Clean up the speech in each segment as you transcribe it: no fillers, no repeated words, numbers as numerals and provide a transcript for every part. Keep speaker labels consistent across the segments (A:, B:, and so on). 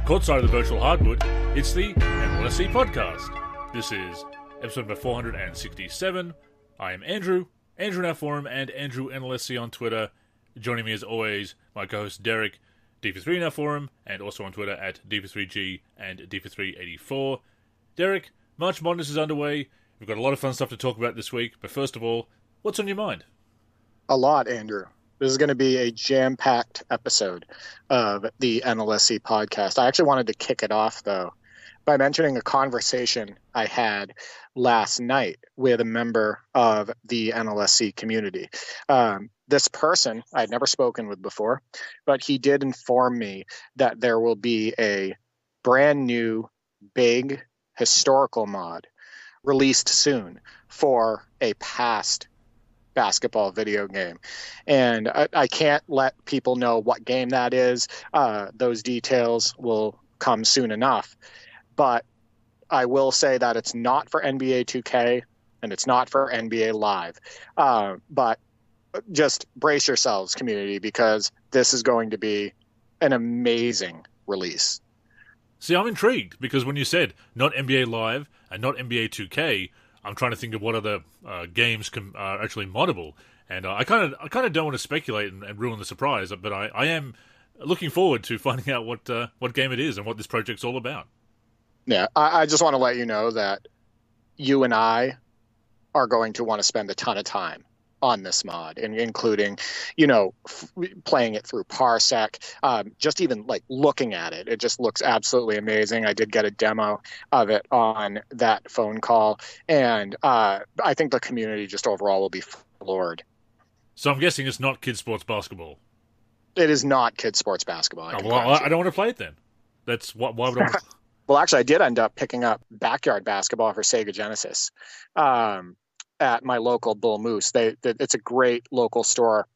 A: Courtside of the virtual hardwood, it's the NLSC Podcast. This is episode number 467. I am Andrew in our forum, and Andrew NLSC on Twitter. Joining me as always, my co-host Derek, D3 in our forum, and also on Twitter at D3G and D384. Derek, March Madness is underway. We've got a lot of fun stuff to talk about this week, but first of all, what's on your mind?
B: A lot, Andrew. This is going to be a jam-packed episode of the NLSC podcast. I actually wanted to kick it off, though, by mentioning a conversation I had last night with a member of the NLSC community. This person I had never spoken with before, but he did inform me that there will be a brand new, big, historical mod released soon for a past basketball video game. And I can't let people know what game that is. Those details will come soon enough. But I will say that it's not for NBA 2K and it's not for NBA Live. But just brace yourselves, community, because this is going to be an amazing release.
A: See, I'm intrigued because when you said not NBA Live and not NBA 2K, I'm trying to think of what other games are actually moddable, and I kind of don't want to speculate and ruin the surprise. But I am looking forward to finding out what game it is and what this project's all about.
B: Yeah, I just want to let you know that you and I are going to want to spend a ton of time on this mod, and including, playing it through Parsec, just even like looking at it. It just looks absolutely amazing. I did get a demo of it on that phone call, and I think the community just overall will be floored.
A: So I'm guessing it's not kids sports basketball.
B: It is not kids sports basketball.
A: I don't want to play it then. That's why would I?
B: Well, actually, I did end up picking up Backyard Basketball for Sega Genesis. At my local Bull Moose. It's a great local store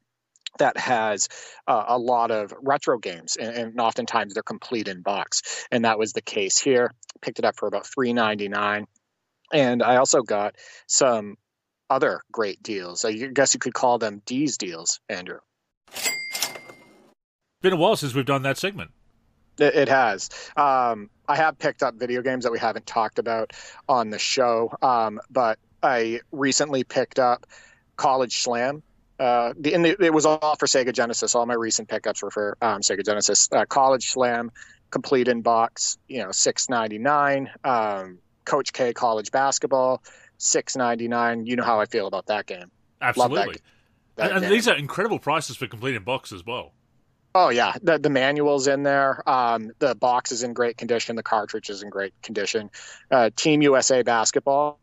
B: that has a lot of retro games, and oftentimes they're complete in box. And that was the case here. Picked it up for about $3.99. And I also got some other great deals. I guess you could call them D's deals, Andrew.
A: Been a while since we've done that segment.
B: It has. I have picked up video games that we haven't talked about on the show, but I recently picked up College Slam. It was all for Sega Genesis. All my recent pickups were for Sega Genesis. College Slam, complete in box, $6.99. Coach K College Basketball, $6.99. You know how I feel about that game.
A: Absolutely.
B: That
A: and
B: game.
A: These are incredible prices for complete in box as well.
B: Oh, yeah. The manual's in there. The box is in great condition. The cartridge is in great condition. Team USA Basketball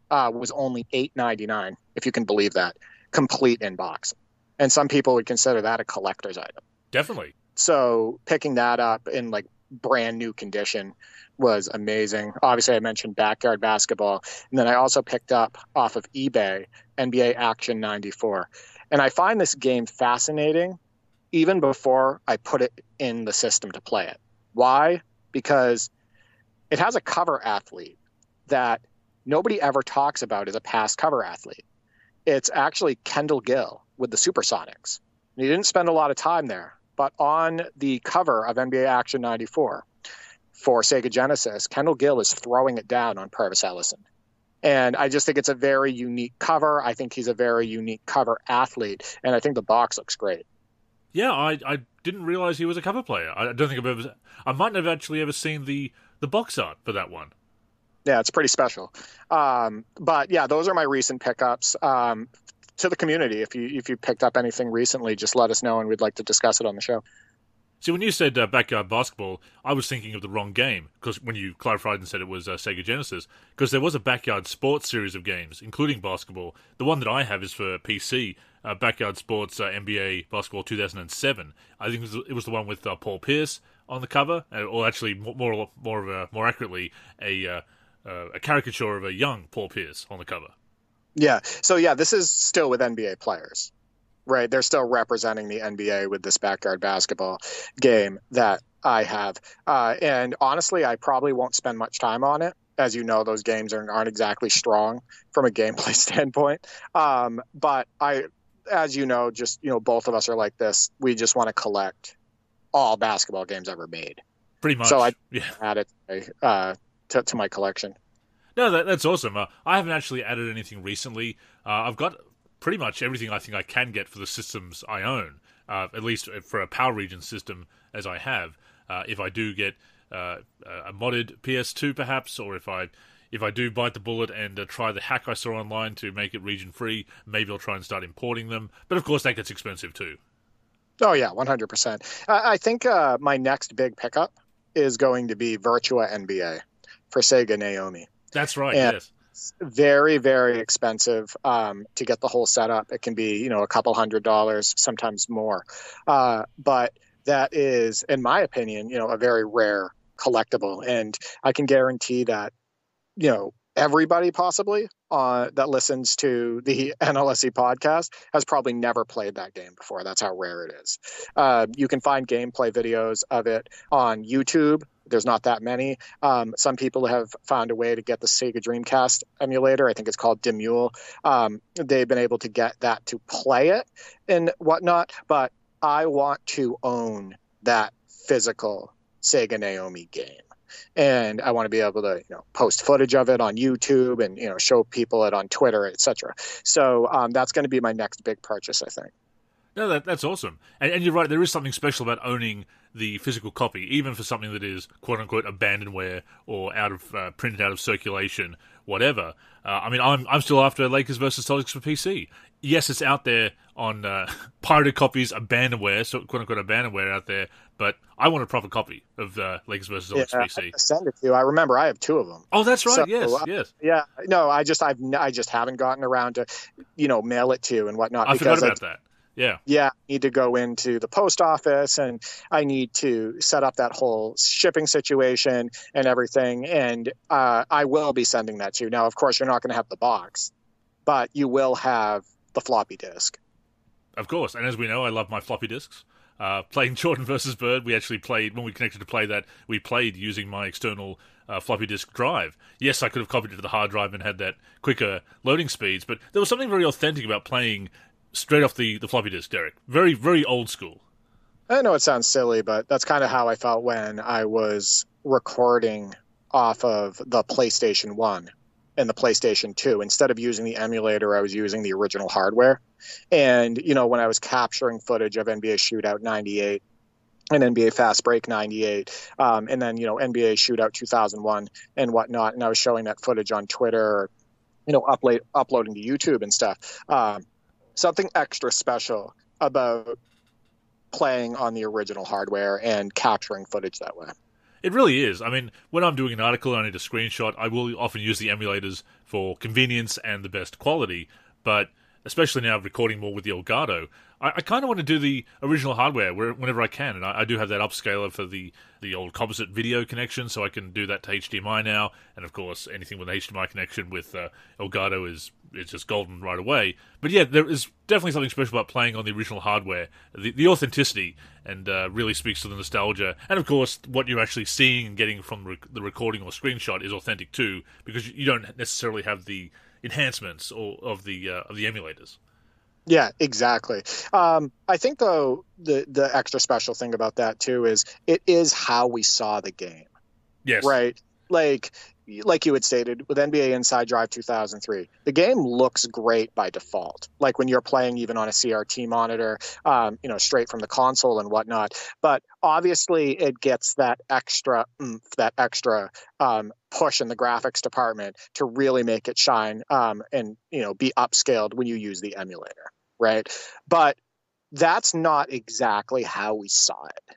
B: was only $8.99, if you can believe that, complete in box. And some people would consider that a collector's item.
A: Definitely.
B: So picking that up in like brand new condition was amazing. Obviously, I mentioned Backyard Basketball. And then I also picked up off of eBay NBA Action 94. And I find this game fascinating even before I put it in the system to play it. Why? Because it has a cover athlete that nobody ever talks about as a past cover athlete. It's actually Kendall Gill with the Supersonics. He didn't spend a lot of time there, but on the cover of NBA Action 94 for Sega Genesis, Kendall Gill is throwing it down on Purvis Ellison. And I just think it's a very unique cover. I think he's a very unique cover athlete, and I think the box looks great.
A: Yeah, I didn't realize he was a cover player. I don't think I might not have actually ever seen the box art for that one.
B: Yeah, it's pretty special. But yeah, those are my recent pickups. To the community, if you picked up anything recently, just let us know, and we'd like to discuss it on the show.
A: See, when you said Backyard Basketball, I was thinking of the wrong game, because when you clarified and said it was Sega Genesis, because there was a Backyard Sports series of games, including basketball. The one that I have is for PC, Backyard Sports NBA Basketball 2007. I think it was the one with Paul Pierce on the cover, or actually more accurately, a caricature of a young Paul Pierce on the cover.
B: Yeah. So yeah, this is still with NBA players, right? They're still representing the NBA with this Backyard Basketball game that I have. And honestly, I probably won't spend much time on it. As you know, those games aren't exactly strong from a gameplay standpoint. But as you know, both of us are like this. We just want to collect all basketball games ever made.
A: Pretty much.
B: So I
A: Yeah.
B: added to my collection.
A: No, that's awesome. I haven't actually added anything recently. I've got pretty much everything I think I can get for the systems I own, at least for a Power Region system as I have. If I do get a modded PS2 perhaps, or if I do bite the bullet and try the hack I saw online to make it region free, maybe I'll try and start importing them. But of course that gets expensive too.
B: Oh yeah, 100%. I think my next big pickup is going to be Virtua NBA for Sega Naomi.
A: That's right,
B: and
A: yes.
B: It's very, very expensive to get the whole setup. It can be, a couple $100s, sometimes more. But that is, in my opinion, a very rare collectible. And I can guarantee that, everybody possibly that listens to the NLSC podcast has probably never played that game before. That's how rare it is. You can find gameplay videos of it on YouTube. There's not that many. Some people have found a way to get the Sega Dreamcast emulator. I think it's called Demule. They've been able to get that to play it and whatnot. But I want to own that physical Sega Naomi game. And I want to be able to, post footage of it on YouTube and, show people it on Twitter, etc. So that's going to be my next big purchase, I think.
A: No, that's awesome. And you're right, there is something special about owning the physical copy, even for something that is quote-unquote abandonware or printed out of circulation, whatever. I'm still after Lakers versus Celtics for PC. Yes, it's out there on pirated copies, abandonware, so quote-unquote abandonware out there, but I want a proper copy of Lakers versus Celtics for PC.
B: I send it to you. I remember I have two of them.
A: Oh, that's right. So, yes.
B: Yeah. No, I just haven't gotten around to, mail it to you and whatnot.
A: I forgot about that. Yeah.
B: Yeah, I need to go into the post office and I need to set up that whole shipping situation and everything. And I will be sending that to you. Now, of course, you're not going to have the box, but you will have the floppy disk.
A: Of course. And as we know, I love my floppy disks. Playing Jordan versus Bird, we actually played, when we connected to play that, we played using my external floppy disk drive. Yes, I could have copied it to the hard drive and had that quicker loading speeds, but there was something very authentic about playing straight off the floppy disk, Derek. Very, very old school.
B: I know it sounds silly, but that's kind of how I felt when I was recording off of the PlayStation 1 and the PlayStation 2. Instead of using the emulator, I was using the original hardware. And, when I was capturing footage of NBA Shootout 98 and NBA Fast Break 98, and then, NBA Shootout 2001 and whatnot, and I was showing that footage on Twitter, uploading to YouTube and stuff. Something extra special about playing on the original hardware and capturing footage that way.
A: It really is. I mean, when I'm doing an article and I need a screenshot, I will often use the emulators for convenience and the best quality, but especially now recording more with the Elgato, I kind of want to do the original hardware whenever I can, and I do have that upscaler for the old composite video connection, so I can do that to HDMI now, and of course, anything with an HDMI connection with Elgato is just golden right away. But yeah, there is definitely something special about playing on the original hardware, the authenticity, and really speaks to the nostalgia, and of course, what you're actually seeing and getting from the recording or screenshot is authentic too, because you don't necessarily have the enhancements of the emulators.
B: Yeah, exactly. I think, though, the extra special thing about that, too, is it is how we saw the game.
A: Yes.
B: Right? Like you had stated, with NBA Inside Drive 2003, the game looks great by default. Like when you're playing even on a CRT monitor, straight from the console and whatnot. But obviously it gets that extra push in the graphics department to really make it shine and be upscaled when you use the emulator, right? But that's not exactly how we saw it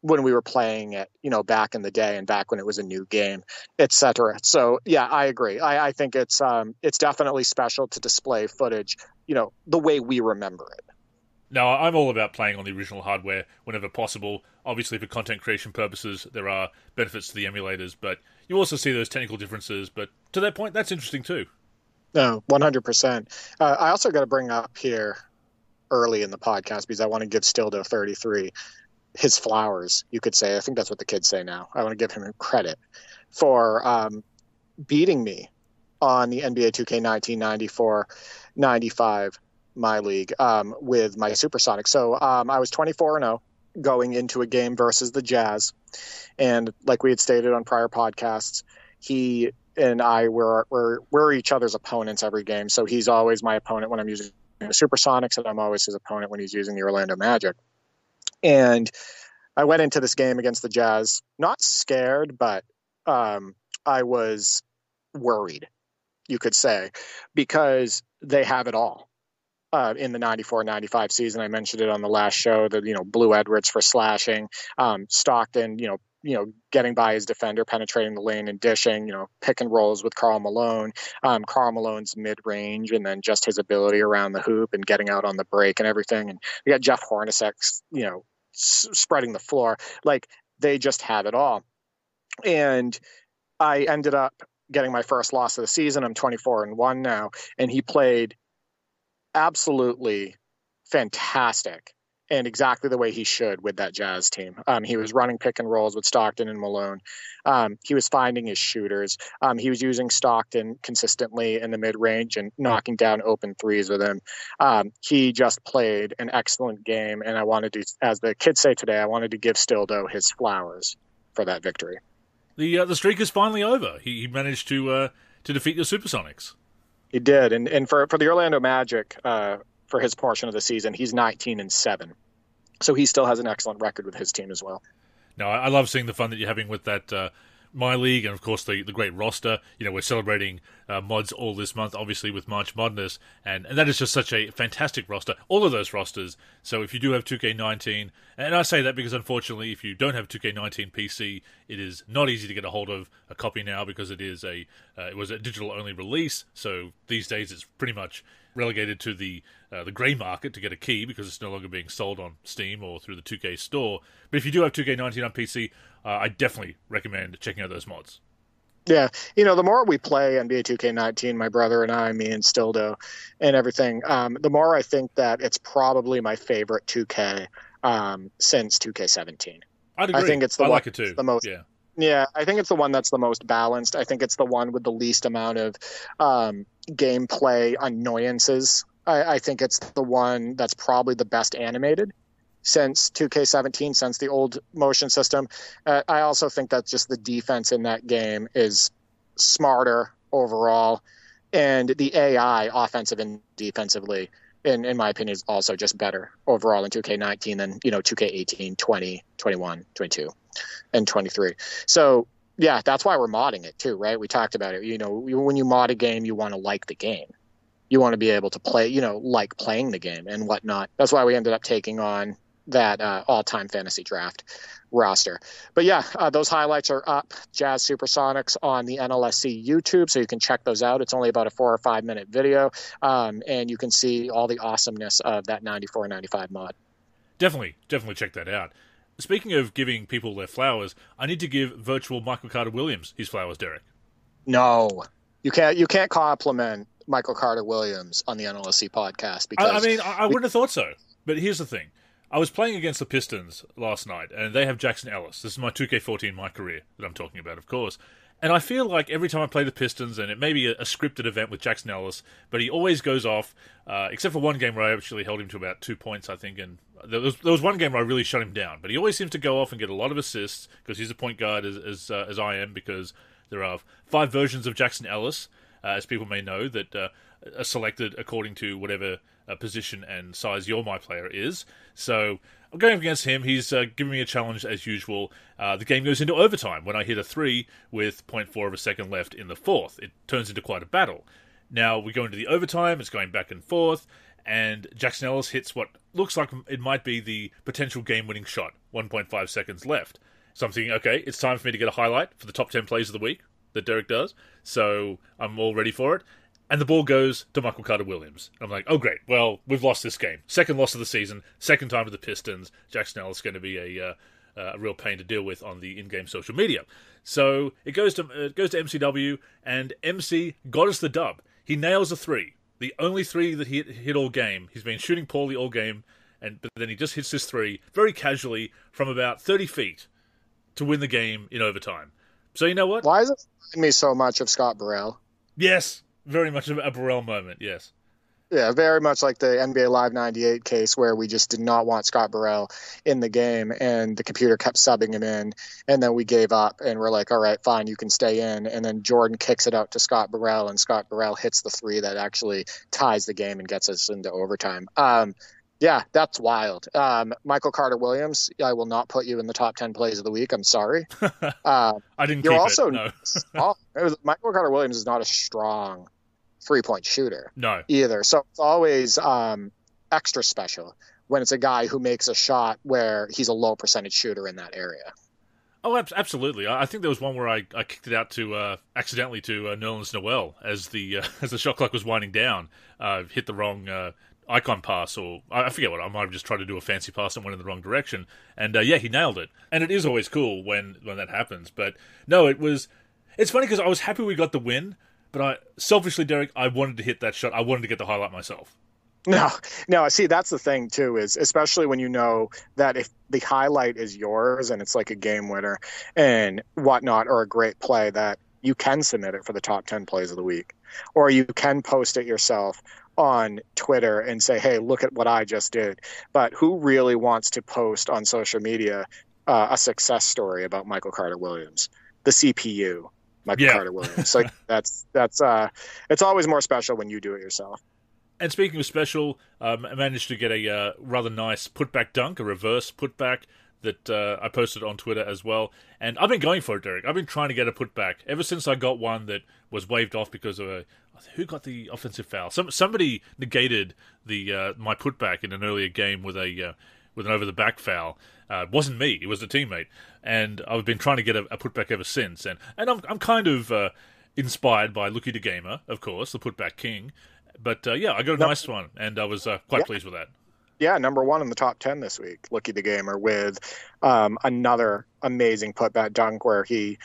B: when we were playing it, back in the day and back when it was a new game, etc. So yeah, I agree. I think it's definitely special to display footage, the way we remember it.
A: No, I'm all about playing on the original hardware whenever possible. Obviously, for content creation purposes, there are benefits to the emulators, but you also see those technical differences. But to that point, that's interesting too.
B: No, 100%. I also got to bring up here early in the podcast, because I want to give Stildo 33 his flowers, you could say. I think that's what the kids say now. I want to give him credit for beating me on the NBA 2K19 94-95 my league with my Supersonic. So I was 24-0 going into a game versus the Jazz. And like we had stated on prior podcasts, he and I we're each other's opponents every game. So he's always my opponent when I'm using the Supersonics, and I'm always his opponent when he's using the Orlando Magic. And I went into this game against the Jazz, not scared, but I was worried, you could say, because they have it all. In the 94-95 season, I mentioned it on the last show, that, Blue Edwards for slashing, Stockton, getting by his defender, penetrating the lane and dishing, pick and rolls with Karl Malone, Karl Malone's mid-range, and then just his ability around the hoop and getting out on the break and everything. And we got Jeff Hornacek, spreading the floor. Like, they just have it all. And I ended up getting my first loss of the season. I'm 24-1 now, and he played absolutely fantastic and exactly the way he should with that Jazz team. He was running pick and rolls with Stockton and Malone. He was finding his shooters. He was using Stockton consistently in the mid-range and knocking down open threes with him. He just played an excellent game, and I wanted to, as the kids say today, I wanted to give Stildo his flowers for that victory.
A: The streak is finally over. He managed to defeat the Supersonics.
B: He did, and for the Orlando Magic, for his portion of the season, he's 19-7, so he still has an excellent record with his team as well.
A: No, I love seeing the fun that you're having with that My League, and of course the great roster. We're celebrating mods all this month, obviously with March Madness, and that is just such a fantastic roster. All of those rosters. So if you do have 2K19, and I say that because unfortunately, if you don't have 2K19 PC, it is not easy to get a hold of a copy now because it is it was a digital only release. So these days it's pretty much relegated to the grey market to get a key because it's no longer being sold on Steam or through the 2K store. But if you do have 2K19 on PC, I definitely recommend checking out those mods.
B: Yeah, the more we play NBA 2K19, my brother and I, me and Stildo and everything, the more I think that it's probably my favorite 2K since 2K17.
A: I'd agree.
B: I think it's the
A: I
B: one
A: like it too.
B: The most.
A: Yeah.
B: Yeah, I think it's the one that's the most balanced. I think it's the one with the least amount of gameplay annoyances. I think it's the one that's probably the best animated since 2K17, since the old motion system. I also think that just the defense in that game is smarter overall, and the AI, offensive and defensively, in my opinion, is also just better overall in 2K19 than 2K18, 20, 21, 22, and 23. So yeah, that's why we're modding it too, right? We talked about it. When you mod a game, you want to like the game. You want to be able to play, like playing the game and whatnot. That's why we ended up taking on that all-time fantasy draft roster. But yeah, those highlights are up, Jazz Supersonics, on the NLSC YouTube, so you can check those out. It's only about a 4 or 5 minute video, and you can see all the awesomeness of that 94-95 mod.
A: Definitely check that out. Speaking of giving people their flowers, I need to give virtual Michael Carter-Williams his flowers, Derek.
B: No, you can't compliment Michael Carter-Williams on the NLSC podcast, because
A: I wouldn't have thought so. But here's the thing. I was playing against the Pistons last night, and they have Jackson Ellis. This is my 2K14 My Career that I'm talking about, of course. And I feel like every time I play the Pistons, and it may be a scripted event with Jackson Ellis, but he always goes off, except for one game where I actually held him to about 2 points, I think, and there was one game where I really shut him down. But he always seems to go off and get a lot of assists, because he's a point guard as I am, because there are 5 versions of Jackson Ellis, as people may know, that are selected according to whatever position and size your My Player is. So I'm going up against him. He's giving me a challenge as usual. The game goes into overtime when I hit a 3 with 0.4 of a second left in the fourth. It turns into quite a battle. Now we go into the overtime. It's going back and forth, and Jackson Ellis hits what looks like it might be the potential game-winning shot. 1.5 seconds left. So I'm thinking, okay, it's time for me to get a highlight for the top 10 plays of the week that Derek does. So I'm all ready for it. And the ball goes to Michael Carter-Williams. I'm like, oh, great. Well, we've lost this game. Second loss of the season. Second time to the Pistons. Jackson Ellis is going to be a real pain to deal with on the in-game social media. So it goes to MCW, and MC got us the dub. He nails a 3. The only 3 that he hit all game. He's been shooting poorly all game, but then he just hits this 3 very casually from about 30 feet to win the game in overtime. So you know what?
B: Why is it reminding me so much of Scott Burrell?
A: Yes. Very much a Burrell moment, yes.
B: Yeah, very much like the NBA Live 98 case where we just did not want Scott Burrell in the game and the computer kept subbing him in. And then we gave up and we're like, all right, fine, you can stay in. And then Jordan kicks it out to Scott Burrell and Scott Burrell hits the three that actually ties the game and gets us into overtime. Yeah, that's wild. Michael Carter-Williams, I will not put you in the top 10 plays of the week. I'm sorry.
A: I didn't keep
B: also,
A: it, no.
B: Michael Carter-Williams is not a strong three-point shooter
A: No.
B: either. So it's always extra special when it's a guy who makes a shot where he's a low percentage shooter in that area.
A: Oh, absolutely. I think there was one where I kicked it out to accidentally to Nerlens Noel as the shot clock was winding down. Hit the wrong icon pass, or I forget what. I might have just tried to do a fancy pass and went in the wrong direction. And yeah, he nailed it. And it is always cool when that happens. But no, it's funny because I was happy we got the win. But selfishly, Derek, I wanted to hit that shot. I wanted to get the highlight myself.
B: No. See, that's the thing too, is especially when you know that if the highlight is yours and it's like a game winner and whatnot, or a great play, that you can submit it for the top 10 plays of the week, or you can post it yourself on Twitter and say, hey, look at what I just did. But who really wants to post on social media a success story about Michael Carter-Williams, the CPU? Michael Carter-Williams. So that's it's always more special when you do it yourself.
A: And speaking of special, I managed to get a rather nice putback dunk, a reverse putback that I posted on Twitter as well. And I've been going for it, Derek. I've been trying to get a putback ever since I got one that was waved off because of who got the offensive foul? Somebody negated my putback in an earlier game with an over the back foul. It wasn't me; it was the teammate. And I've been trying to get a putback ever since. And I'm kind of inspired by Lucky the Gamer, of course, the putback king. But yeah, I got a nice one, and I was quite pleased with that.
B: Yeah, number one in the top 10 this week, Lucky the Gamer, with another amazing putback dunk where he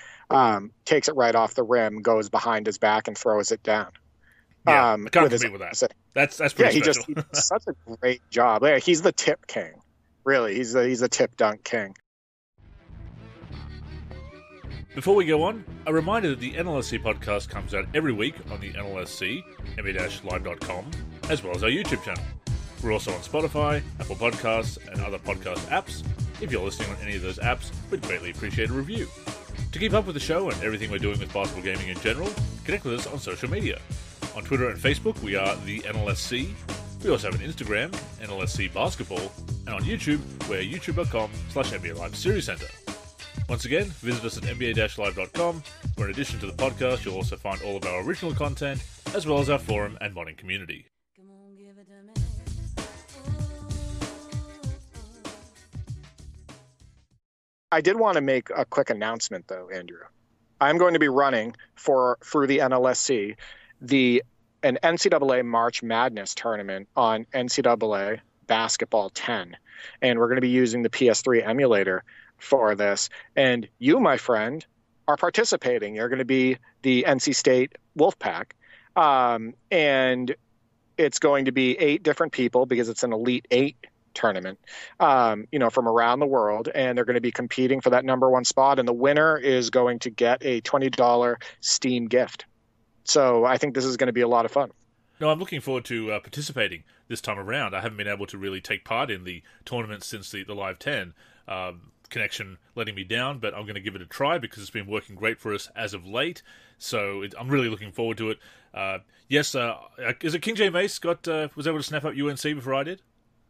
B: takes it right off the rim, goes behind his back, and throws it down.
A: Yeah, I can't compete with that. That's pretty special.
B: He does such a great job. Yeah, he's the tip king. Really, he's the tip dunk king.
A: Before we go on, a reminder that the NLSC podcast comes out every week on the NLSC, NBA-live.com, as well as our YouTube channel. We're also on Spotify, Apple Podcasts, and other podcast apps. If you're listening on any of those apps, we'd greatly appreciate a review. To keep up with the show and everything we're doing with basketball gaming in general, connect with us on social media. On Twitter and Facebook, we are the NLSC. We also have an Instagram, NLSC Basketball, and on YouTube, we're youtube.com/NBA Live Series Center. Once again, visit us at nba-live.com, where in addition to the podcast, you'll also find all of our original content, as well as our forum and modding community.
B: I did want to make a quick announcement, though, Andrew. I'm going to be running through the NLSC an NCAA March Madness tournament on NCAA Basketball 10, and we're going to be using the PS3 emulator for this. And you, my friend, are participating. You're going to be the NC State Wolfpack, and it's going to be 8 different people because it's an Elite 8 tournament, from around the world, and they're going to be competing for that number 1 spot, and the winner is going to get a $20 Steam gift. So I think this is going to be a lot of fun.
A: No, I'm looking forward to participating this time around. I haven't been able to really take part in the tournament since the Live 10 connection letting me down, but I'm going to give it a try because it's been working great for us as of late. So I'm really looking forward to it. Yes, is it King J Mace was able to snap up UNC before I did?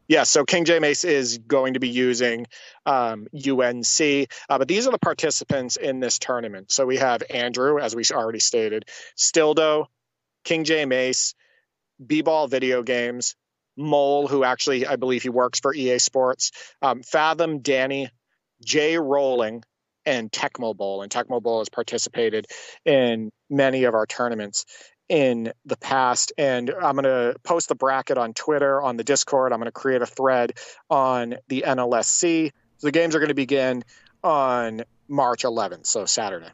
B: Yeah, so King J Mace is going to be using UNC, but these are the participants in this tournament. So we have Andrew, as we already stated, Stildo, King J Mace, B-Ball Video Games, Mole, who actually, I believe he works for EA Sports, Fathom, Danny, Jay Rowling, and Tecmo Bowl. And Tecmo Bowl has participated in many of our tournaments in the past. And I'm going to post the bracket on Twitter, on the Discord. I'm going to create a thread on the NLSC. So the games are going to begin on March 11th, so Saturday.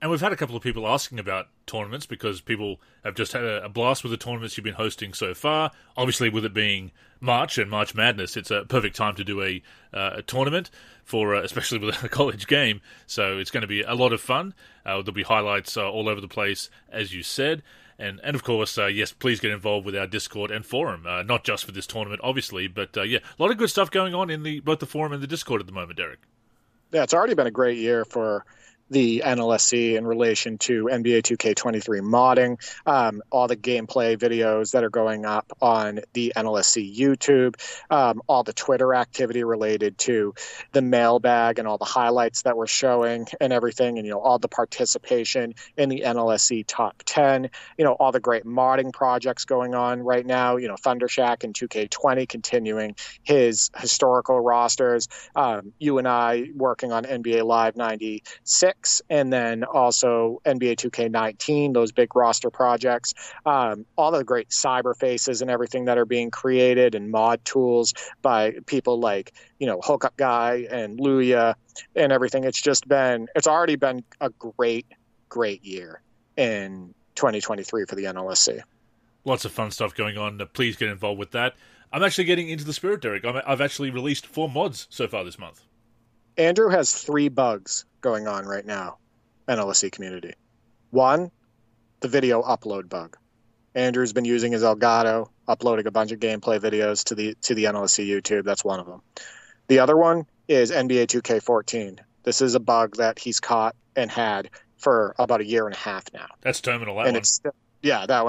A: And we've had a couple of people asking about tournaments because people have just had a blast with the tournaments you've been hosting so far. Obviously, with it being March and March Madness, it's a perfect time to do a tournament for, especially with a college game. So it's going to be a lot of fun. There'll be highlights all over the place, as you said. And of course, yes, please get involved with our Discord and forum, not just for this tournament, obviously, but yeah, a lot of good stuff going on in both the forum and the Discord at the moment, Derek.
B: Yeah, it's already been a great year for the NLSC in relation to NBA 2K23 modding, all the gameplay videos that are going up on the NLSC YouTube, all the Twitter activity related to the mailbag and all the highlights that we're showing and everything, and, all the participation in the NLSC Top 10, all the great modding projects going on right now, Thundershack and 2K20 continuing his historical rosters, you and I working on NBA Live 96, and then also NBA 2K19, those big roster projects, all the great cyber faces and everything that are being created and mod tools by people like, Hookup Guy and Luya and everything. It's already been a great, great year in 2023 for the NLSC.
A: Lots of fun stuff going on. Please get involved with that. I'm actually getting into the spirit, Derek. I've actually released 4 mods so far this month.
B: Andrew has 3 bugs going on right now, NLSC community. 1, the video upload bug. Andrew's been using his Elgato, uploading a bunch of gameplay videos to the NLSC YouTube. That's one of them. The other one is NBA 2K14. This is a bug that he's caught and had for about a year and a half now.
A: That's terminal, that one.
B: Yeah, that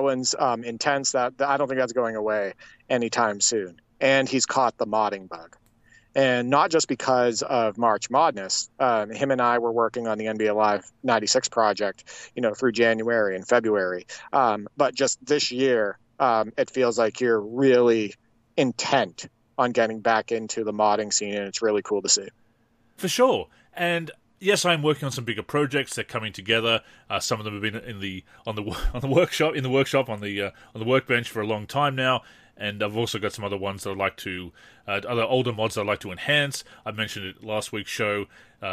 B: one's intense. That I don't think that's going away anytime soon. And he's caught the modding bug. And not just because of March Madness. Him and I were working on the NBA Live 96 project, through January and February. But just this year, it feels like you're really intent on getting back into the modding scene, and it's really cool to see.
A: For sure. And yes, I'm working on some bigger projects. They're coming together. Some of them have been on the workbench for a long time now. And I've also got some other ones that I'd like to, other older mods that I'd like to enhance. I mentioned it last week's show,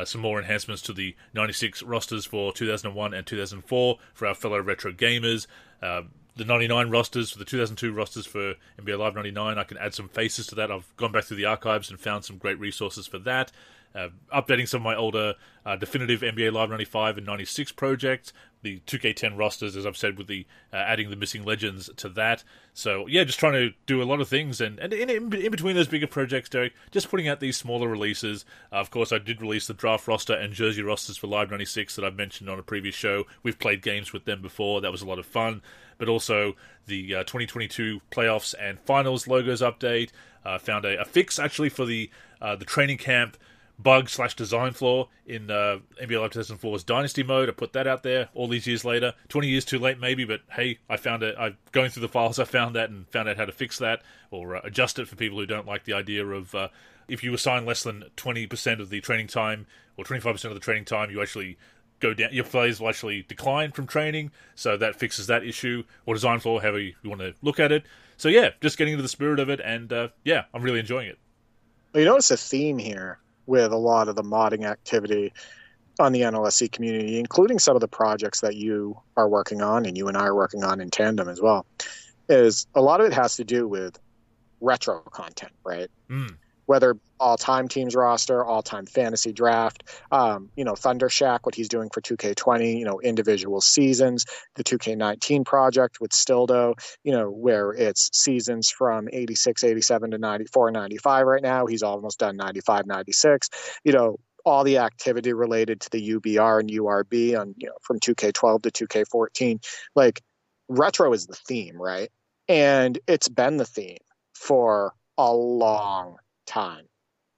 A: some more enhancements to the 96 rosters for 2001 and 2004 for our fellow retro gamers. The 99 rosters, for the 2002 rosters for NBA Live 99, I can add some faces to that. I've gone back through the archives and found some great resources for that. Updating some of my older definitive NBA Live 95 and 96 projects, the 2K10 rosters, as I've said, with the adding the missing legends to that. So, yeah, just trying to do a lot of things. And in between those bigger projects, Derek, just putting out these smaller releases. Of course, I did release the draft roster and jersey rosters for Live 96 that I've mentioned on a previous show. We've played games with them before. That was a lot of fun. But also the 2022 playoffs and finals logos update. Found a fix, actually, for the training camp bug/design flaw in NBA Live 2004's Dynasty mode. I put that out there all these years later. 20 years too late, maybe, but hey, I found it. Going through the files, I found that and found out how to fix that or adjust it for people who don't like the idea of if you assign less than 20% of the training time or 25% of the training time, you actually go down. Your players will actually decline from training, so that fixes that issue, or design flaw, however you want to look at it. So yeah, just getting into the spirit of it, and yeah, I'm really enjoying it.
B: Well, you notice a theme here with a lot of the modding activity on the NLSC community, including some of the projects that you are working on and you and I are working on in tandem as well, is a lot of it has to do with retro content, right? Whether all-time teams roster, all-time fantasy draft, Thundershack, what he's doing for 2K20, individual seasons, the 2K19 project with Stildo, where it's seasons from 86, 87 to 94, 95 right now. He's almost done 95, 96. All the activity related to the UBR and URB on, from 2K12 to 2K14. Like, retro is the theme, right? And it's been the theme for a long time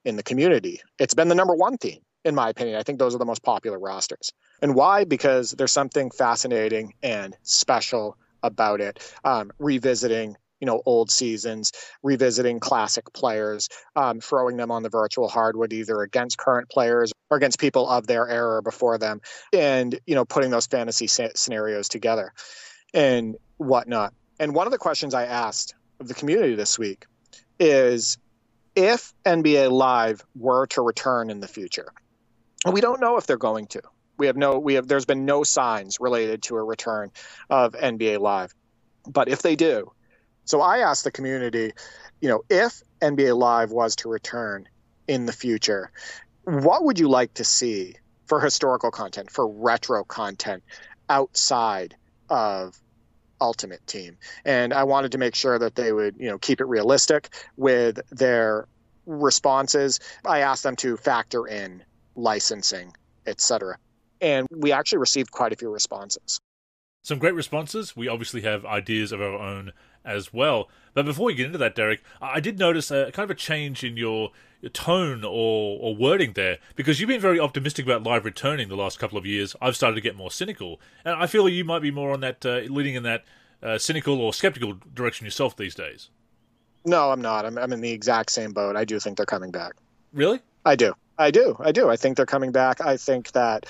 B: in the community. It's been the number one theme, in my opinion. I think those are the most popular rosters. And why? Because there's something fascinating and special about it. Revisiting, old seasons, revisiting classic players, throwing them on the virtual hardwood, either against current players or against people of their era before them, and, putting those fantasy scenarios together and whatnot. And one of the questions I asked of the community this week is, if NBA Live were to return in the future, we don't know if they're going to, There's been no signs related to a return of NBA Live. But if they do, so I asked the community, if NBA Live was to return in the future, what would you like to see for historical content, for retro content outside of Ultimate Team? And I wanted to make sure that they would, keep it realistic with their responses. I asked them to factor in licensing, etc. And we actually received quite a few responses.
A: Some great responses. We obviously have ideas of our own as well. But before we get into that, Derek, I did notice a kind of a change in your tone or wording there, because you've been very optimistic about live returning the last couple of years. I've started to get more cynical. And I feel you might be more on that, leading in that cynical or skeptical direction yourself these days.
B: No, I'm not. I'm in the exact same boat. I do think they're coming back.
A: Really?
B: I do. I think they're coming back. I think that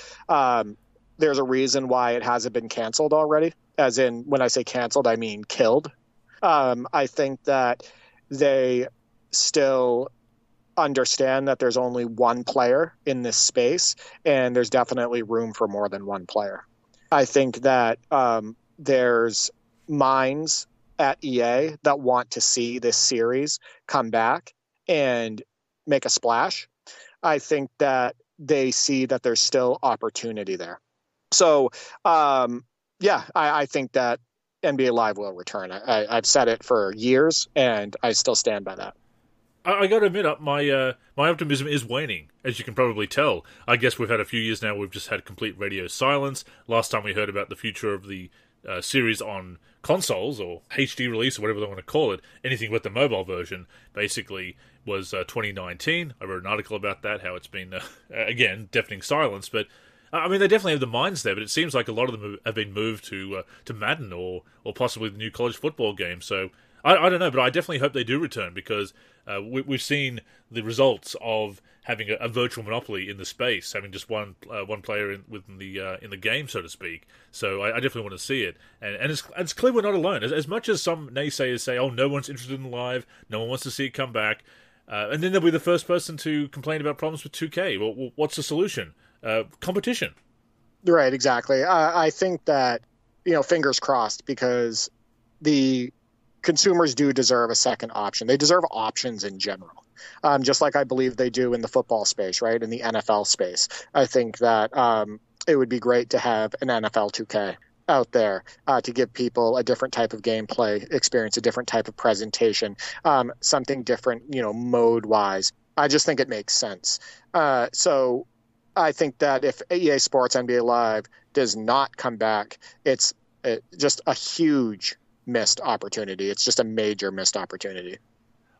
B: there's a reason why it hasn't been canceled already. As in, when I say canceled, I mean killed. I think that they still understand that there's only one player in this space, and there's definitely room for more than one player. I think that there's minds at EA that want to see this series come back and make a splash. I think that they see that there's still opportunity there. So, I think that NBA Live will return. I've said it for years, and I still stand by that.
A: I got to admit, my optimism is waning, as you can probably tell. I guess we've had a few years now, we've just had complete radio silence. Last time we heard about the future of the series on consoles, or HD release, or whatever they want to call it, anything but the mobile version, basically was 2019. I wrote an article about that, how it's been, again, deafening silence. But, I mean, they definitely have the minds there, but it seems like a lot of them have been moved to Madden or possibly the new college football game. So, I don't know, but I definitely hope they do return, because we've seen the results of having a virtual monopoly in the space, having just one player in the game, so to speak. So I definitely want to see it, and it's clear we're not alone. As much as some naysayers say, "Oh, no one's interested in live, no one wants to see it come back," and then they'll be the first person to complain about problems with 2K. Well, what's the solution? Competition.
B: Right, exactly. I think that fingers crossed, because the consumers do deserve a second option. They deserve options in general, just like I believe they do in the football space, right? In the NFL space. I think that it would be great to have an NFL 2K out there to give people a different type of gameplay experience, a different type of presentation, something different, mode-wise. I just think it makes sense. So I think that if EA Sports NBA Live does not come back, it's just a huge missed opportunity. It's just a major missed opportunity.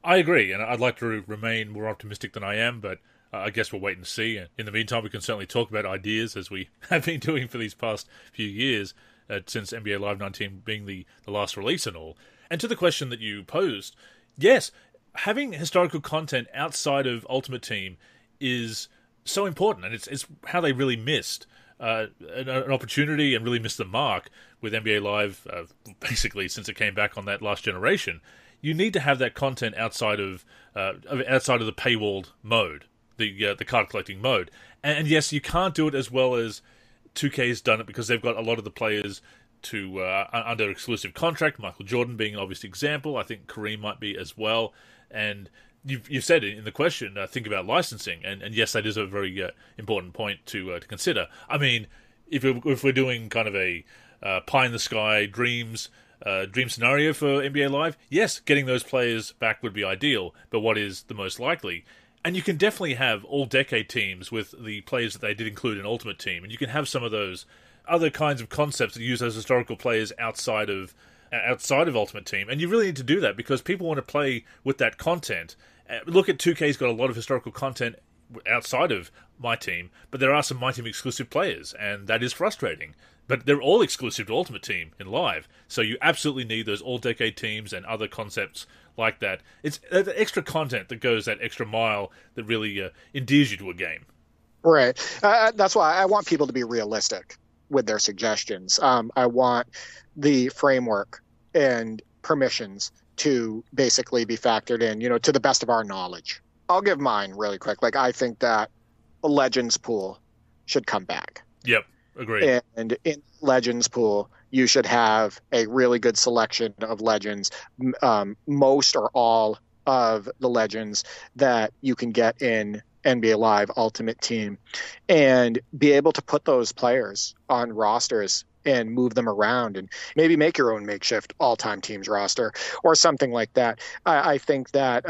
A: I agree, and I'd like to remain more optimistic than I am, but I guess we'll wait and see. In the meantime, we can certainly talk about ideas, as we have been doing for these past few years, since NBA Live 19 being the last release and all. And to the question that you posed, yes, having historical content outside of Ultimate Team is so important, and it's how they really missed an opportunity and really missed the mark with NBA Live, basically since it came back on that last generation. You need to have that content outside of the paywalled mode, the card collecting mode. And yes, you can't do it as well as 2K's done it, because they've got a lot of the players to under exclusive contract. Michael Jordan being an obvious example. I think Kareem might be as well. And you've said it in the question, think about licensing, and yes, that is a very important point to consider. I mean, if we're doing kind of a pie in the sky dream scenario for NBA Live, yes, getting those players back would be ideal, but what is the most likely? And you can definitely have all-decade teams with the players that they did include in Ultimate Team, and you can have some of those other kinds of concepts that use those historical players outside of Ultimate Team, and you really need to do that, because people want to play with that content. Look at 2K's got a lot of historical content outside of My Team, but there are some My Team exclusive players, and that is frustrating. But they're all exclusive to Ultimate Team in Live, so you absolutely need those all-decade teams and other concepts like that. It's the extra content that goes that extra mile that really endears you to a game.
B: Right. That's why I want people to be realistic with their suggestions. I want the framework and permissions to basically be factored in, to the best of our knowledge. I'll give mine really quick. I think that a Legends pool should come back.
A: Yep, agreed.
B: And in Legends pool, you should have a really good selection of legends, most or all of the legends that you can get in NBA Live Ultimate Team, and be able to put those players on rosters and move them around and maybe make your own makeshift all-time teams roster or something like that. I think that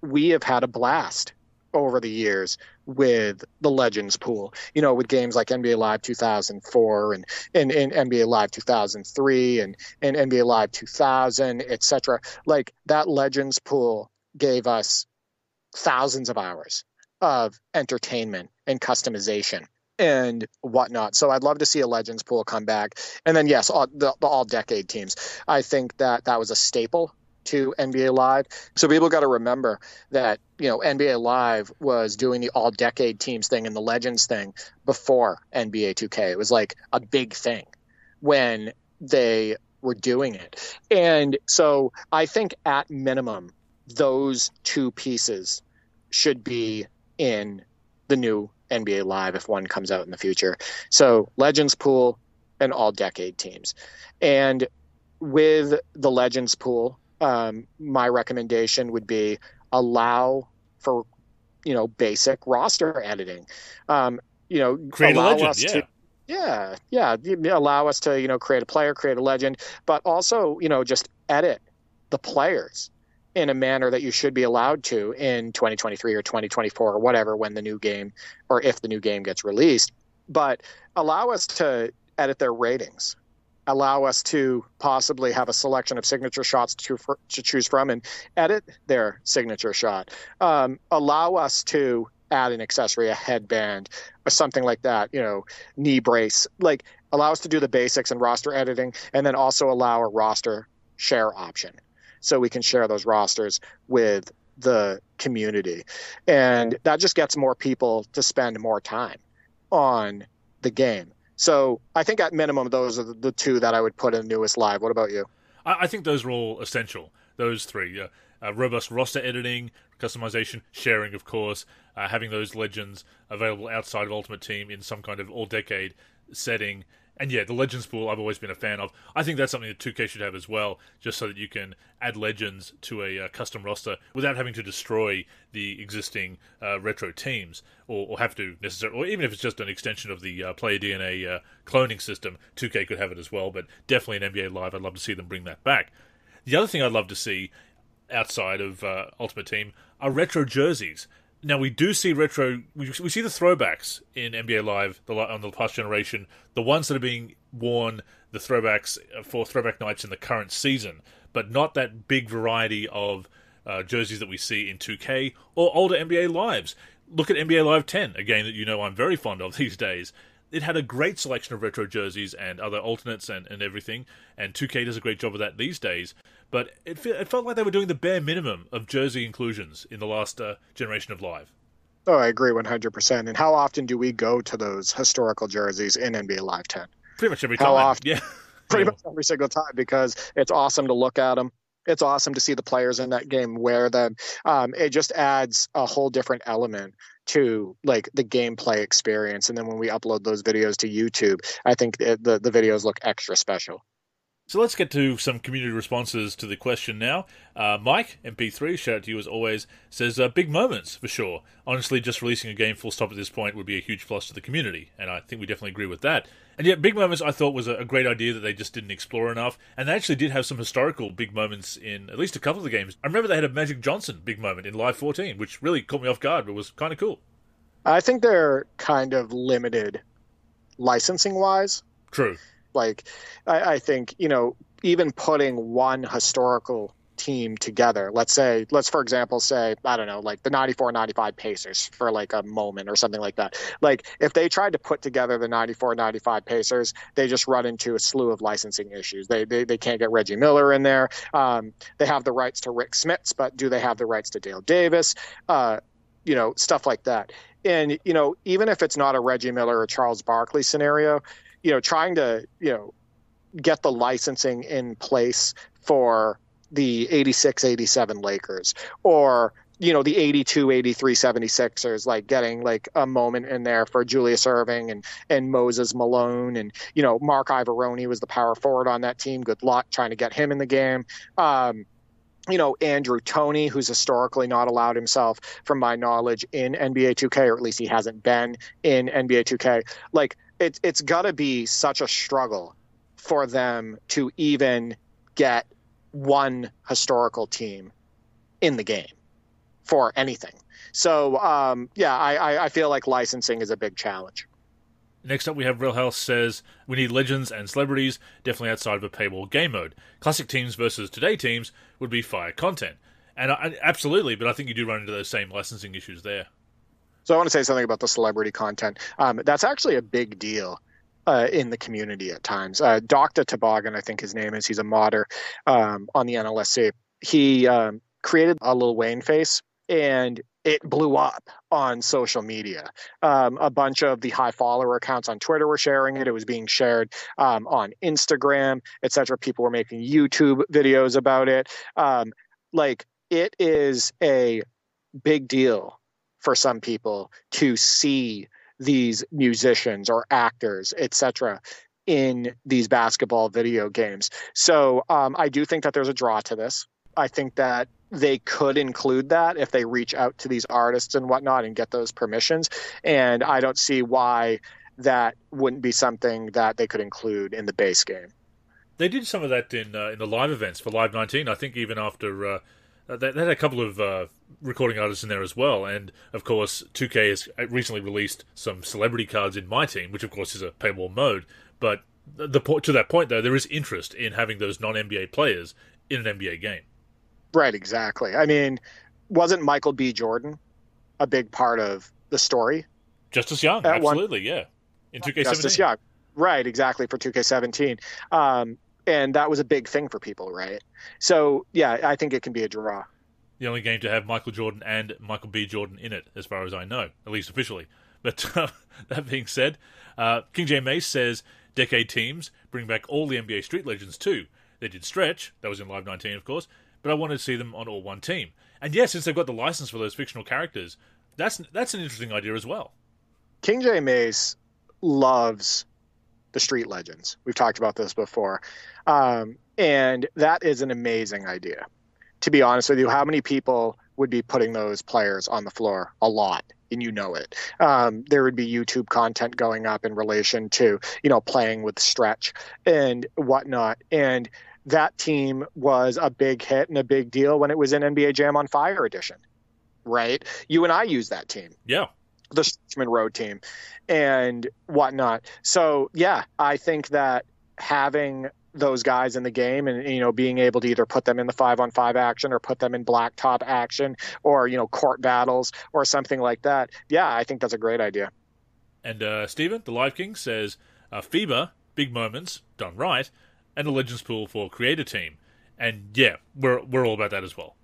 B: we have had a blast over the years with the Legends pool, with games like NBA Live 2004 and NBA Live 2003 and NBA Live 2000, etc. Like, that Legends pool gave us thousands of hours of entertainment and customization and whatnot. So I'd love to see a Legends pool come back. And then, yes, the all-decade teams. I think that was a staple to NBA Live. So people got to remember that, NBA Live was doing the all-decade teams thing and the Legends thing before NBA 2K. It was like a big thing when they were doing it. And so I think at minimum, those two pieces should be in the new NBA Live if one comes out in the future. So Legends pool and all-decade teams. And with the Legends pool, my recommendation would be allow for, basic roster editing.
A: Create a legend,
B: allow us to, create a player, create a legend, but also, just edit the players in a manner that you should be allowed to in 2023 or 2024 or whatever, when the new game, or if the new game gets released. But allow us to edit their ratings. Allow us to possibly have a selection of signature shots to choose from and edit their signature shot. Allow us to add an accessory, a headband, or something like that, knee brace. Like, allow us to do the basics and roster editing, and then also allow a roster share option, so we can share those rosters with the community. And that just gets more people to spend more time on the game. So I think at minimum, those are the two that I would put in newest Live. What about you?
A: I think those are all essential, those three. Robust roster editing, customization, sharing, of course, having those legends available outside of Ultimate Team in some kind of all-decade setting. And yeah, the Legends pool I've always been a fan of. I think that's something that 2K should have as well, just so that you can add legends to a custom roster without having to destroy the existing retro teams, or have to necessarily, or even if it's just an extension of the player DNA cloning system, 2K could have it as well. But definitely in NBA Live, I'd love to see them bring that back. The other thing I'd love to see outside of Ultimate Team are retro jerseys. Now, we do see retro... We see the throwbacks in NBA Live on the past generation, the ones that are being worn, the throwbacks for throwback nights in the current season, but not that big variety of jerseys that we see in 2K or older NBA Lives. Look at NBA Live 10, a game that I'm very fond of these days. It had a great selection of retro jerseys and other alternates and everything, and 2K does a great job of that these days. But it felt like they were doing the bare minimum of jersey inclusions in the last generation of Live.
B: Oh, I agree 100%. And how often do we go to those historical jerseys in NBA Live 10?
A: Pretty much every time.
B: How often?
A: Yeah.
B: Pretty much every single time, because it's awesome to look at them. It's awesome to see the players in that game wear them. It just adds a whole different element to like the gameplay experience. And then when we upload those videos to YouTube, I think the videos look extra special.
A: So let's get to some community responses to the question now. Mike, MP3, shout out to you as always, says, big moments, for sure. Honestly, just releasing a game full stop at this point would be a huge plus to the community, and I think we definitely agree with that. And yet, big moments I thought was a great idea that they just didn't explore enough, and they actually did have some historical big moments in at least a couple of the games. I remember they had a Magic Johnson big moment in Live 14, which really caught me off guard, but was kind of cool.
B: I think they're kind of limited licensing-wise.
A: True.
B: Like, I think, even putting one historical team together, let's for example say, I don't know, like the 94-95 Pacers for like a moment or something like that. Like, if they tried to put together the 94-95 Pacers, they just run into a slew of licensing issues. They can't get Reggie Miller in there. They have the rights to Rick Smits, but do they have the rights to Dale Davis? Stuff like that. And, even if it's not a Reggie Miller or Charles Barkley scenario, trying to, get the licensing in place for the 86-87 Lakers, or the 82, 83, 76ers, like getting like a moment in there for Julius Erving and Moses Malone. And, Mark Ivoroni was the power forward on that team. Good luck trying to get him in the game. Andrew Toney, who's historically not allowed himself, from my knowledge, in NBA 2K, or at least he hasn't been in NBA 2K. Like, it's got to be such a struggle for them to even get one historical team in the game for anything. So, I feel like licensing is a big challenge.
A: Next up, we have Real House says, we need legends and celebrities, definitely outside of a paywall game mode. Classic teams versus today teams would be fire content. And absolutely, but I think you do run into those same licensing issues there.
B: So I want to say something about the celebrity content. That's actually a big deal in the community at times. Dr. Toboggan, I think his name is, he's a modder on the NLSC. He created a Lil Wayne face, and it blew up on social media. A bunch of the high follower accounts on Twitter were sharing it. It was being shared on Instagram, etc. People were making YouTube videos about it. It is a big deal for some people to see these musicians or actors, etc., in these basketball video games. So I do think that there's a draw to this. I think that they could include that if they reach out to these artists and whatnot and get those permissions. And I don't see why that wouldn't be something that they could include in the base game.
A: They did some of that in the live events for Live 19. I think even after they had a couple of recording artists in there as well. And of course, 2K has recently released some celebrity cards in My Team, which of course is a paywall mode. But to that point, though, there is interest in having those non-NBA players in an NBA game.
B: Right, exactly. I mean, wasn't Michael B. Jordan a big part of the story?
A: Justice Young, absolutely, yeah. In 2K17.
B: Justice Young, right, exactly, for 2K17. And that was a big thing for people, right? So, yeah, I think it can be a draw.
A: The only game to have Michael Jordan and Michael B. Jordan in it, as far as I know, at least officially. But that being said, King J. Mace says, decade teams bring back all the NBA Street Legends too. They did Stretch, that was in Live 19, of course, but I wanted to see them on all one team. And yes, since they've got the license for those fictional characters, that's an interesting idea as well.
B: King J. Mace loves the Street Legends. We've talked about this before. And that is an amazing idea. To be honest with you, how many people would be putting those players on the floor? A lot. And you know it. There would be YouTube content going up in relation to, playing with Stretch and whatnot. And that team was a big hit and a big deal when it was in NBA Jam on Fire Edition, right? You and I used that team.
A: Yeah.
B: The Stretchman Road team and whatnot. So, yeah, I think that having those guys in the game and, being able to either put them in the 5-on-5 action or put them in blacktop action or, court battles or something like that. Yeah, I think that's a great idea.
A: And Steven, the Live King, says, FIBA, big moments, done right, and a Legends pool for Creator Team. And yeah, we're all about that as well.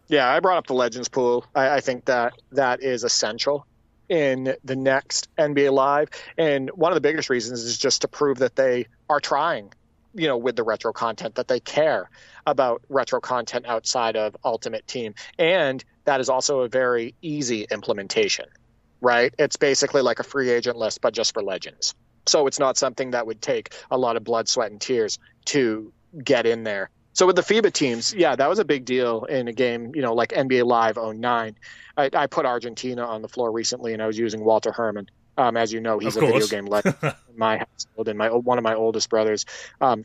B: Yeah, I brought up the Legends pool. I think that is essential in the next NBA Live. And one of the biggest reasons is just to prove that they are trying, with the retro content, that they care about retro content outside of Ultimate Team. And that is also a very easy implementation, right? It's basically like a free agent list, but just for Legends. So it's not something that would take a lot of blood, sweat, and tears to get in there. So with the FIBA teams, yeah, that was a big deal in a game, like NBA Live 09. I put Argentina on the floor recently, and I was using Walter Herman. As you know, he's a video game legend in my household and one of my oldest brother's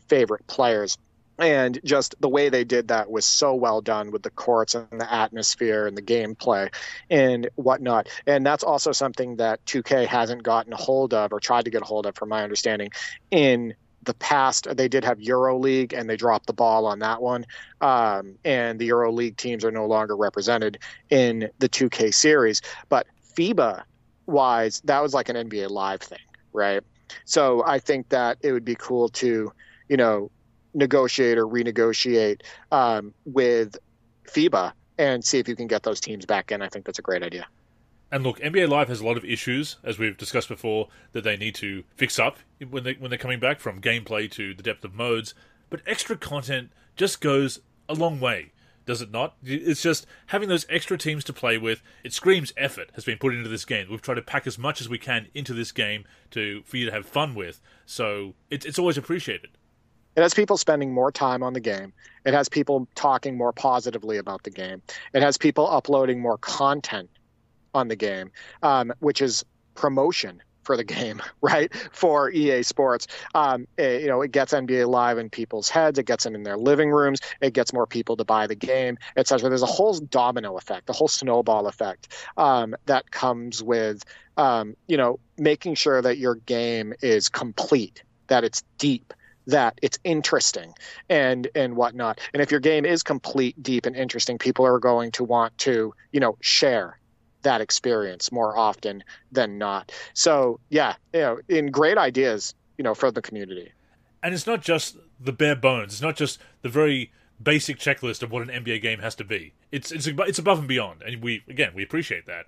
B: favorite players. And just the way they did that was so well done with the courts and the atmosphere and the gameplay and whatnot. And that's also something that 2K hasn't gotten a hold of or tried to get a hold of, from my understanding. In the past, they did have EuroLeague, and they dropped the ball on that one. And the EuroLeague teams are no longer represented in the 2K series. But FIBA-wise, that was like an NBA Live thing, right? So I think that it would be cool to, negotiate or renegotiate with FIBA and see if you can get those teams back in. I think that's a great idea.
A: And look, NBA Live has a lot of issues, as we've discussed before, that they need to fix up when they're coming back, from gameplay to the depth of modes. But extra content just goes a long way. does it not? It's just having those extra teams to play with. It screams effort has been put into this game. We've tried to pack as much as we can into this game for you to have fun with. So it's always appreciated.
B: It has people spending more time on the game. It has people talking more positively about the game. It has people uploading more content on the game, which is promotion for the game, right? For EA Sports. It gets NBA Live in people's heads. It gets them in their living rooms. It gets more people to buy the game, etc. There's a whole domino effect, a whole snowball effect that comes with, making sure that your game is complete, that it's deep, that it's interesting and whatnot. And if your game is complete, deep, and interesting, people are going to want to, share that experience more often than not. So in great ideas, for the community.
A: And it's not just the bare bones. It's not just the very basic checklist of what an NBA game has to be. It's above and beyond, and we appreciate that.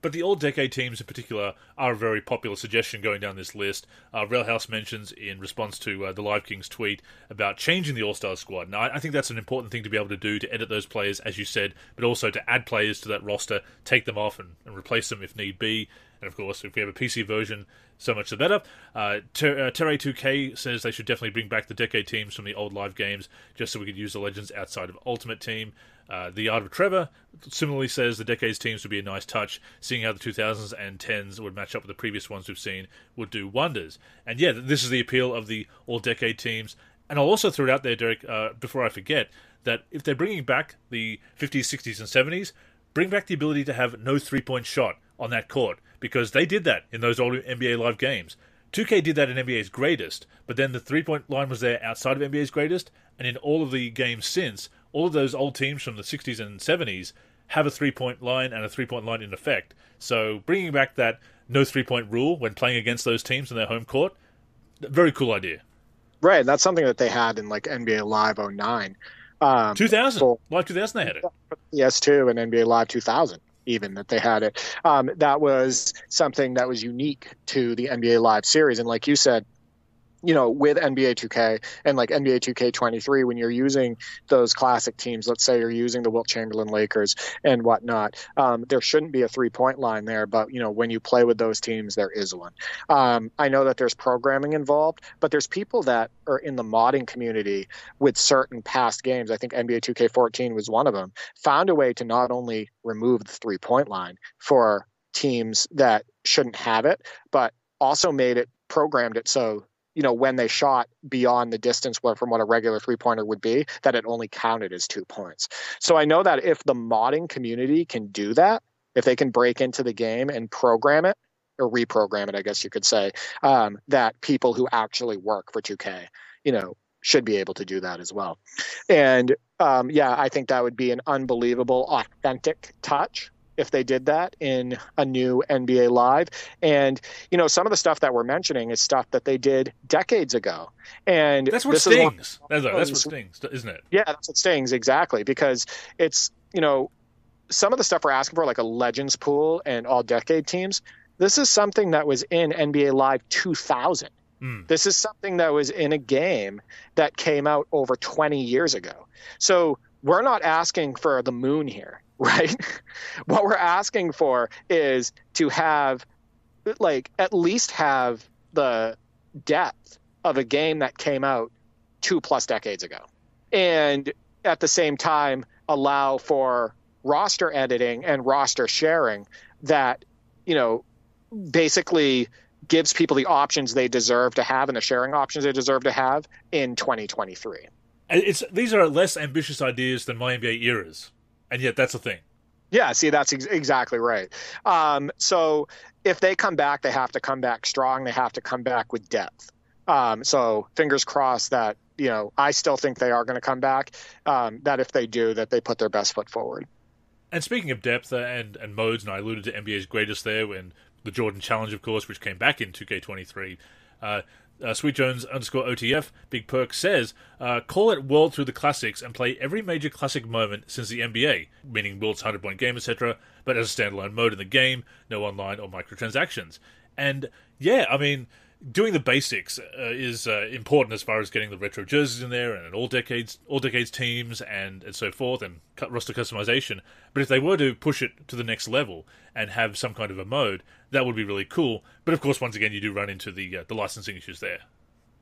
A: But the all-decade teams in particular are a very popular suggestion going down this list. Railhouse mentions in response to the Live Kings tweet about changing the All-Star squad. Now, I think that's an important thing to be able to do, to edit those players, as you said, but also to add players to that roster, take them off and replace them if need be. And of course, if we have a PC version, so much the better. Terray2K says they should definitely bring back the decade teams from the old Live games, just so we could use the legends outside of Ultimate Team. The Art of Trevor similarly says the decades teams would be a nice touch, seeing how the 2000s and 10s would match up with the previous ones we've seen would do wonders. And yeah, this is the appeal of the all-decade teams. And I'll also throw it out there, Derek, before I forget, that if they're bringing back the 50s, 60s, and 70s, bring back the ability to have no three-point shot on that court, because they did that in those old NBA Live games. 2K did that in NBA's Greatest, but then the three-point line was there outside of NBA's Greatest, and in all of the games since, all of those old teams from the 60s and 70s have a three-point line and a three-point line in effect. So bringing back that no three-point rule when playing against those teams in their home court, very cool idea.
B: Right, that's something that they had in like NBA Live 09.
A: 2000, Live 2000 they had it.
B: Yes, too, and NBA Live 2000. Even that they had it. That was something that was unique to the NBA Live series. And like you said, with NBA 2K and like NBA 2K23, when you're using those classic teams, let's say you're using the Wilt Chamberlain Lakers and whatnot, there shouldn't be a three-point line there. But, when you play with those teams, there is one. I know that there's programming involved, but there's people that are in the modding community with certain past games. I think NBA 2K14 was one of them, found a way to not only remove the three-point line for teams that shouldn't have it, but also programmed it so when they shot beyond the distance from what a regular three-pointer would be, that it only counted as 2 points. So I know that if the modding community can do that, if they can break into the game and program it, or reprogram it, I guess you could say, that people who actually work for 2K, should be able to do that as well. And I think that would be an unbelievable, authentic touch if they did that in a new NBA Live. And, some of the stuff that we're mentioning is stuff that they did decades ago. And
A: that's what stings. That's what stings, isn't it?
B: Yeah, that's what stings, exactly. Because it's, some of the stuff we're asking for, like a Legends pool and all decade teams, this is something that was in NBA Live 2000. This is something that was in a game that came out over 20 years ago. So we're not asking for the moon here. Right? What we're asking for is to have, at least have the depth of a game that came out 2+ decades ago. And at the same time, allow for roster editing and roster sharing that, basically gives people the options they deserve to have and the sharing options they deserve to have in 2023.
A: These are less ambitious ideas than my NBA eras. And yet that's the thing.
B: Yeah, see, that's exactly right. So if they come back, they have to come back strong. They have to come back with depth. So fingers crossed that, I still think they are going to come back, that if they do, that they put their best foot forward.
A: And speaking of depth and modes, and I alluded to NBA's Greatest there, when the Jordan Challenge, of course, which came back in 2K23, Sweet Jones _OTF, Big Perk says, call it World through the classics and play every major classic moment since the NBA, meaning Wilt's 100-point game, etc., but as a standalone mode in the game, no online or microtransactions. And yeah, I mean, doing the basics is important as far as getting the retro jerseys in there and all decades teams and so forth, and roster customization. But if they were to push it to the next level and have some kind of a mode, that would be really cool. But of course, once again, you do run into the licensing issues there.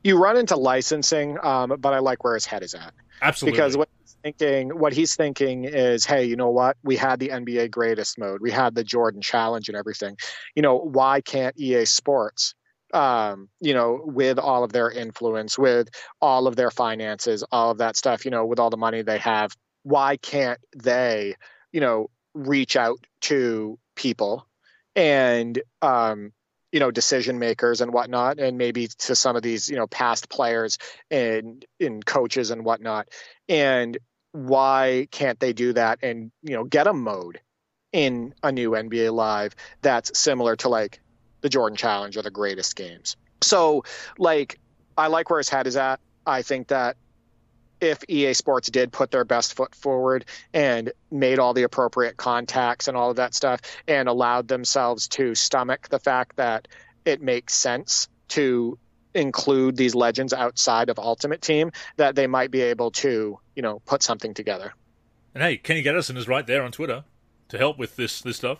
B: You run into licensing, but I like where his head is at.
A: Absolutely.
B: Because what he's thinking is, hey, you know what? We had the NBA Greatest mode. We had the Jordan Challenge and everything. Why can't EA Sports, with all of their influence, with all of their finances, all of that stuff, with all the money they have, why can't they, reach out to people and, decision makers and whatnot, and maybe to some of these, past players and in coaches and whatnot. And why can't they do that and, get a mode in a new NBA Live that's similar to like the Jordan Challenge or the Greatest Games? So I like where his head is at. I think that if EA Sports did put their best foot forward and made all the appropriate contacts and all of that stuff and allowed themselves to stomach the fact that it makes sense to include these legends outside of Ultimate Team, that they might be able to, put something together.
A: And hey, Kenny Gaddison is right there on Twitter to help with this stuff.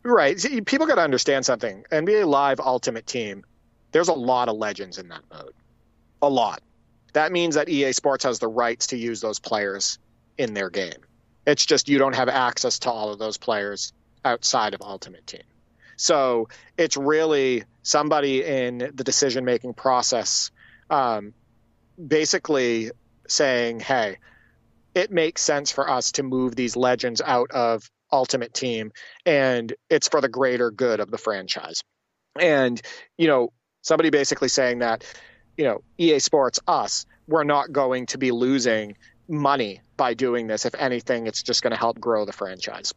B: Right. See, people got to understand something. NBA Live Ultimate Team, there's a lot of legends in that mode. A lot. That means that EA Sports has the rights to use those players in their game. It's just you don't have access to all of those players outside of Ultimate Team. So it's really somebody in the decision-making process basically saying, hey, it makes sense for us to move these legends out of Ultimate Team, and it's for the greater good of the franchise. And, somebody basically saying that, EA Sports, us, we're not going to be losing money by doing this. If anything, it's just going to help grow the franchise.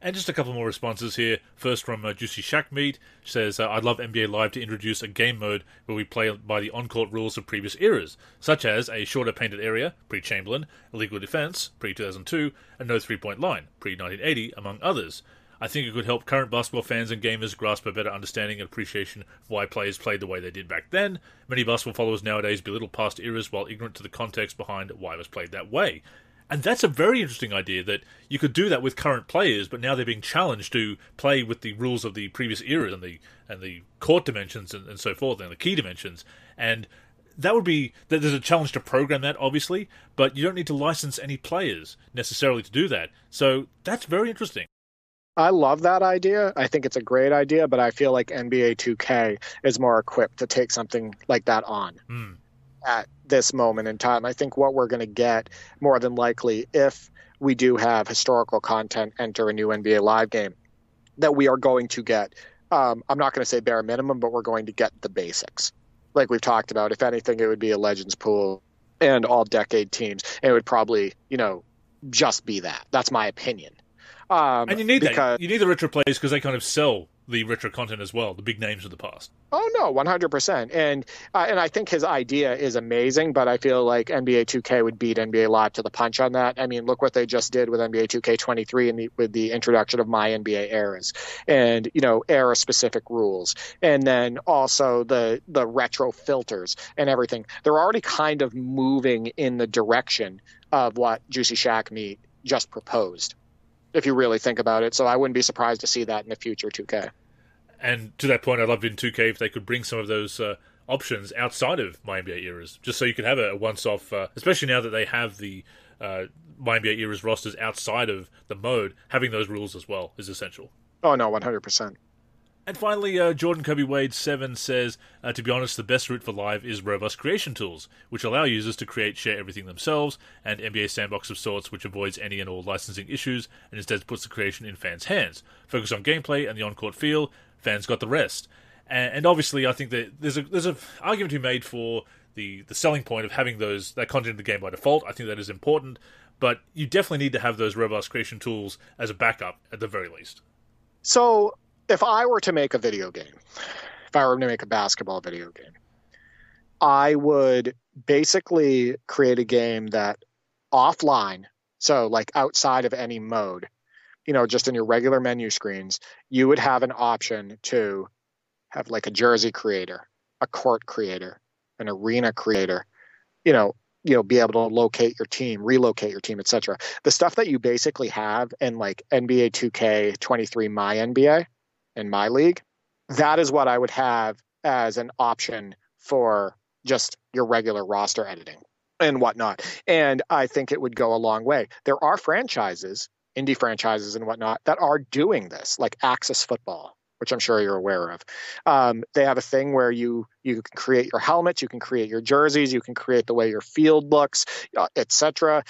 A: And just a couple more responses here. First from Juicy Shack Meat, says, I'd love NBA Live to introduce a game mode where we play by the on-court rules of previous eras, such as a shorter painted area, pre-Chamberlain, illegal defense, pre-2002, and no three-point line, pre-1980, among others. I think it could help current basketball fans and gamers grasp a better understanding and appreciation of why players played the way they did back then. Many basketball followers nowadays belittle past eras while ignorant to the context behind why it was played that way. And that's a very interesting idea, that you could do that with current players, but now they're being challenged to play with the rules of the previous era and the court dimensions and so forth, and the key dimensions. And that would be, there's a challenge to program that, obviously, but you don't need to license any players necessarily to do that. So that's very interesting.
B: I love that idea. I think it's a great idea, but I feel like NBA 2K is more equipped to take something like that on at this moment in time. I think what we're going to get more than likely, if we do have historical content enter a new NBA Live game, that we are going to get, I'm not going to say bare minimum, but we're going to get the basics. Like we've talked about, if anything, it would be a Legends pool and all decade teams. And it would probably, just be that. That's my opinion.
A: And you need that. You need the retro players because they kind of sell the retro content as well, the big names of the past.
B: Oh, no, 100%. And I think his idea is amazing, but I feel like NBA 2K would beat NBA Live to the punch on that. I mean, look what they just did with NBA 2K23 with the introduction of My NBA Eras and, era-specific rules. And then also the retro filters and everything. They're already kind of moving in the direction of what Juicy Shack Meat just proposed, if you really think about it. So I wouldn't be surprised to see that in the future 2K.
A: And to that point, I'd love in 2K if they could bring some of those options outside of My NBA Eras, just so you can have a once-off, especially now that they have the My NBA Eras rosters outside of the mode, having those rules as well is essential.
B: Oh, no, 100%.
A: And finally, Jordan Kobe Wade 7 says, to be honest, the best route for Live is robust creation tools, which allow users to create, share everything themselves, and NBA Sandbox of sorts, which avoids any and all licensing issues, and instead puts the creation in fans' hands. Focus on gameplay and the on-court feel, fans got the rest. And obviously, I think that there's an argument to be made for the selling point of having that content in the game by default. I think that is important, but you definitely need to have those robust creation tools as a backup at the very least.
B: So if I were to make a video game, if I were to make a basketball video game, I would basically create a game that offline, so like outside of any mode, just in your regular menu screens, you would have an option to have like a jersey creator a court creator, an arena creator, you know, be able to locate your team, relocate your team, etc. The stuff that you basically have in like NBA 2K23 My NBA and My League, that is what I would have as an option for just your regular roster editing and whatnot. And I think it would go a long way. There are franchises, indie franchises and whatnot, that are doing this, like Axis Football, which I'm sure you're aware of. They have a thing where you can create your helmets, you can create your jerseys, you can create the way your field looks, etc.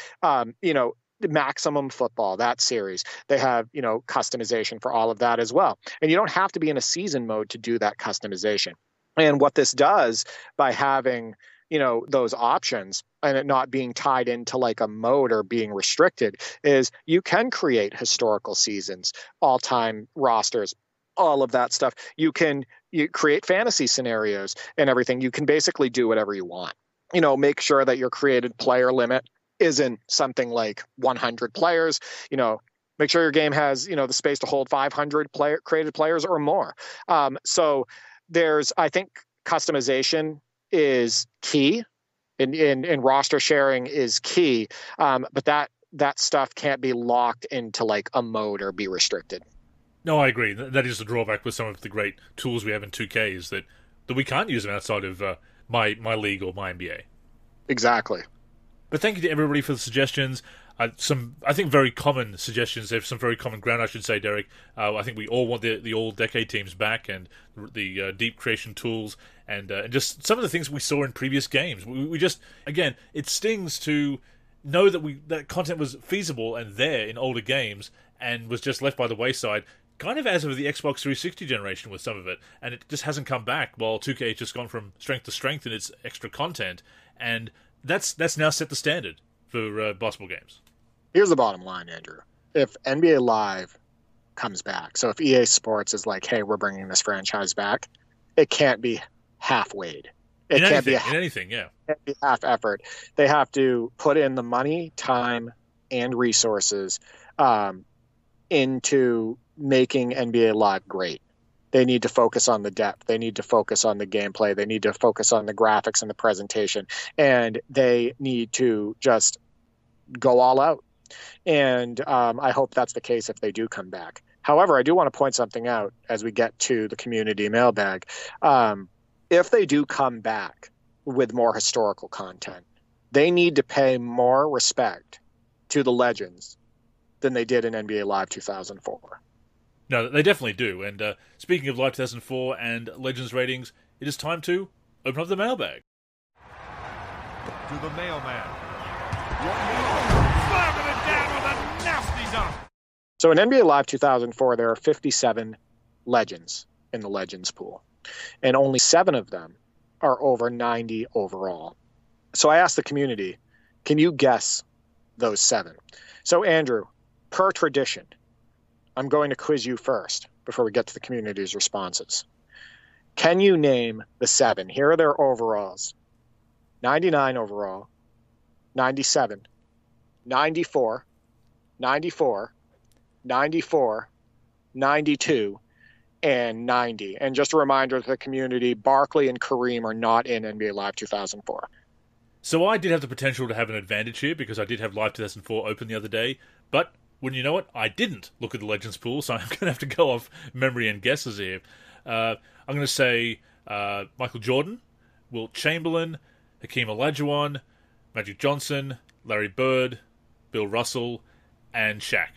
B: Maximum Football, that series, they have, customization for all of that as well. And you don't have to be in a season mode to do that customization. And what this does by having, those options and it not being tied into like a mode or being restricted is you can create historical seasons, all-time rosters, all of that stuff. You create fantasy scenarios and everything. You can basically do whatever you want. Make sure that your created player limit isn't something like 100 players. Make sure your game has, the space to hold 500 created players or more. So I think customization is key and roster sharing is key. But that stuff can't be locked into like a mode or be restricted.
A: No, I agree. That is the drawback with some of the great tools we have in 2K is that we can't use them outside of my league or my NBA.
B: Exactly.
A: But thank you to everybody for the suggestions. Some, I think, very common suggestions. There's some very common ground, I should say, Derek. I think we all want the all-decade teams back and the deep creation tools and just some of the things we saw in previous games. We just, again, it stings to know that content was feasible and there in older games and was just left by the wayside, kind of as of the Xbox 360 generation with some of it, and it just hasn't come back, while 2K has just gone from strength to strength in its extra content, and that's now set the standard for basketball games.
B: Here's the bottom line, Andrew. If NBA Live comes back, so if EA Sports is like, hey, we're bringing this franchise back, it can't be half-weighed. It can't be half effort. They have to put in the money, time, and resources into making NBA Live great. They need to focus on the depth. They need to focus on the gameplay. They need to focus on the graphics and the presentation. And they need to just go all out. And I hope that's the case if they do come back. However, I do want to point something out as we get to the community mailbag. If they do come back with more historical content, they need to pay more respect to the legends than they did in NBA Live 2004.
A: No, they definitely do. And speaking of Live 2004 and Legends ratings, it is time to open up the mailbag.
C: To the mailman. Slamming it down with a nasty dunk.
B: So in NBA Live 2004, there are 57 legends in the Legends pool. And only 7 of them are over 90 overall. So I asked the community, can you guess those 7? So Andrew, per tradition, I'm going to quiz you first before we get to the community's responses. Can you name the 7? Here are their overalls. 99 overall, 97, 94, 94, 94, 92, and 90. And just a reminder to the community, Barkley and Kareem are not in NBA Live 2004.
A: So I did have the potential to have an advantage here because I did have Live 2004 open the other day, but wouldn't you know it, I didn't look at the Legends pool, so I'm going to have to go off memory and guesses here. I'm going to say Michael Jordan, Wilt Chamberlain, Hakeem Olajuwon, Magic Johnson, Larry Bird, Bill Russell, and Shaq.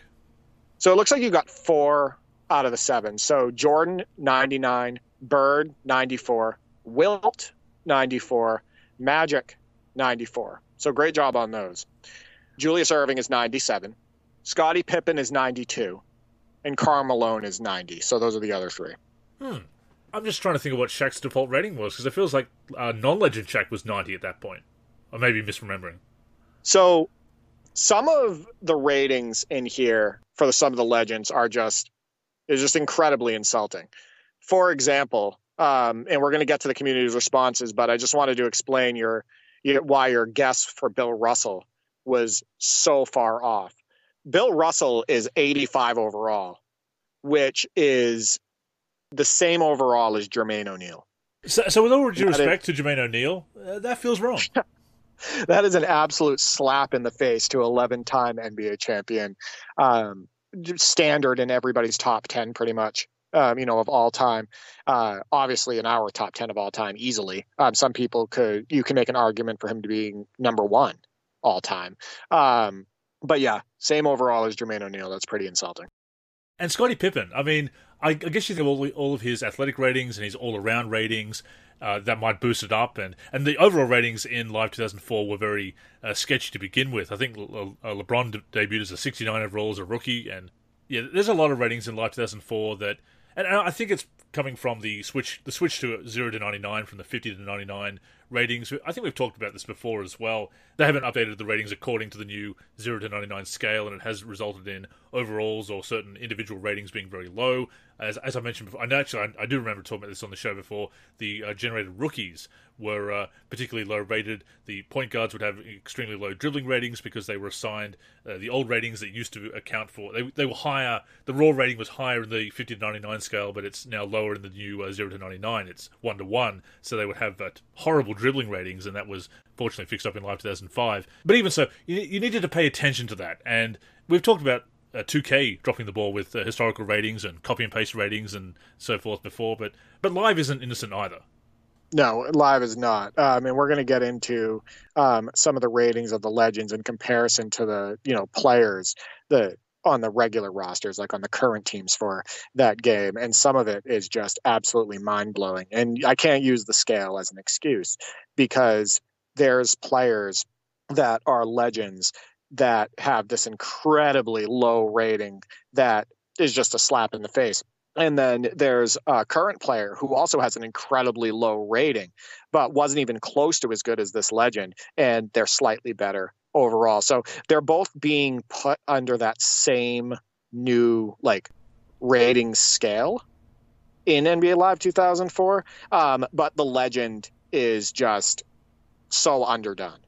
B: So it looks like you got 4 out of the 7. So Jordan, 99, Bird, 94, Wilt, 94, Magic, 94. So great job on those. Julius Erving is 97. Scottie Pippen is 92, and Karl Malone is 90. So those are the other 3.
A: I'm just trying to think of what Shaq's default rating was, because it feels like non-legend Shaq was 90 at that point. Or maybe misremembering.
B: So some of the ratings in here for some of the legends are just incredibly insulting. For example, and we're going to get to the community's responses, but I just wanted to explain why your guess for Bill Russell was so far off. Bill Russell is 85 overall, which is the same overall as Jermaine O'Neal.
A: So with all due respect to Jermaine O'Neal, that feels wrong.
B: That is an absolute slap in the face to 11-time NBA champion, standard in everybody's top 10 pretty much, of all time. Obviously in our top 10 of all time, easily. Some people you can make an argument for him to being number one all time. But yeah, same overall as Jermaine O'Neal. That's pretty insulting.
A: And Scottie Pippen, I mean, I guess you think of all of his athletic ratings and his all-around ratings, that might boost it up. And the overall ratings in Live 2004 were very sketchy to begin with. I think LeBron debuted as a 69 overall as a rookie. And yeah, there's a lot of ratings in Live 2004 that... And I think it's coming from the switch to 0 to 99, from the 50 to 99 ratings. I think we've talked about this before as well. They haven't updated the ratings according to the new 0 to 99 scale, and it has resulted in overalls or certain individual ratings being very low. As I mentioned before, I do remember talking about this on the show before, the generated rookies were particularly low rated. The point guards would have extremely low dribbling ratings because they were assigned the old ratings that used to account for... They were higher. The raw rating was higher in the 50 to 99 scale, but it's now lower in the new 0 to 99. It's 1 to 1, so they would have horrible dribbling ratings, and that was fortunately fixed up in Live 2005. But even so, you needed to pay attention to that. And we've talked about 2K dropping the ball with historical ratings and copy and paste ratings and so forth before, but Live isn't innocent either.
B: No, Live is not. And we're going to get into some of the ratings of the legends in comparison to the players on the regular rosters, like on the current teams for that game. And some of it is just absolutely mind-blowing. And I can't use the scale as an excuse, because there's players that are legends that have this incredibly low rating that is just a slap in the face. And then there's a current player who also has an incredibly low rating, but wasn't even close to as good as this legend, and they're slightly better overall. So they're both being put under that same new rating scale in NBA Live 2004, but the legend is just so underdone.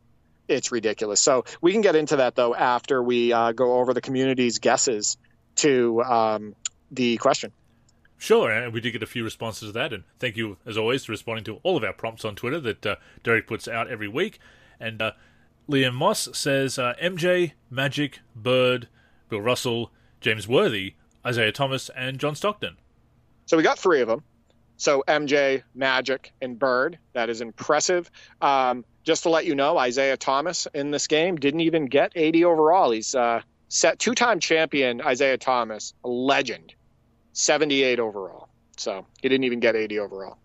B: It's ridiculous. So we can get into that, though, after we go over the community's guesses to the question.
A: Sure, and we did get a few responses to that, and thank you, as always, for responding to all of our prompts on Twitter that Derek puts out every week. And Liam Moss says MJ, Magic, Bird, Bill Russell, James Worthy, Isaiah Thomas, and John Stockton.
B: So we got three of them. So MJ, Magic, and Bird. That is impressive. Just to let you know, Isaiah Thomas in this game didn't even get 80 overall. He's two-time champion Isaiah Thomas, a legend, 78 overall. So he didn't even get 80 overall.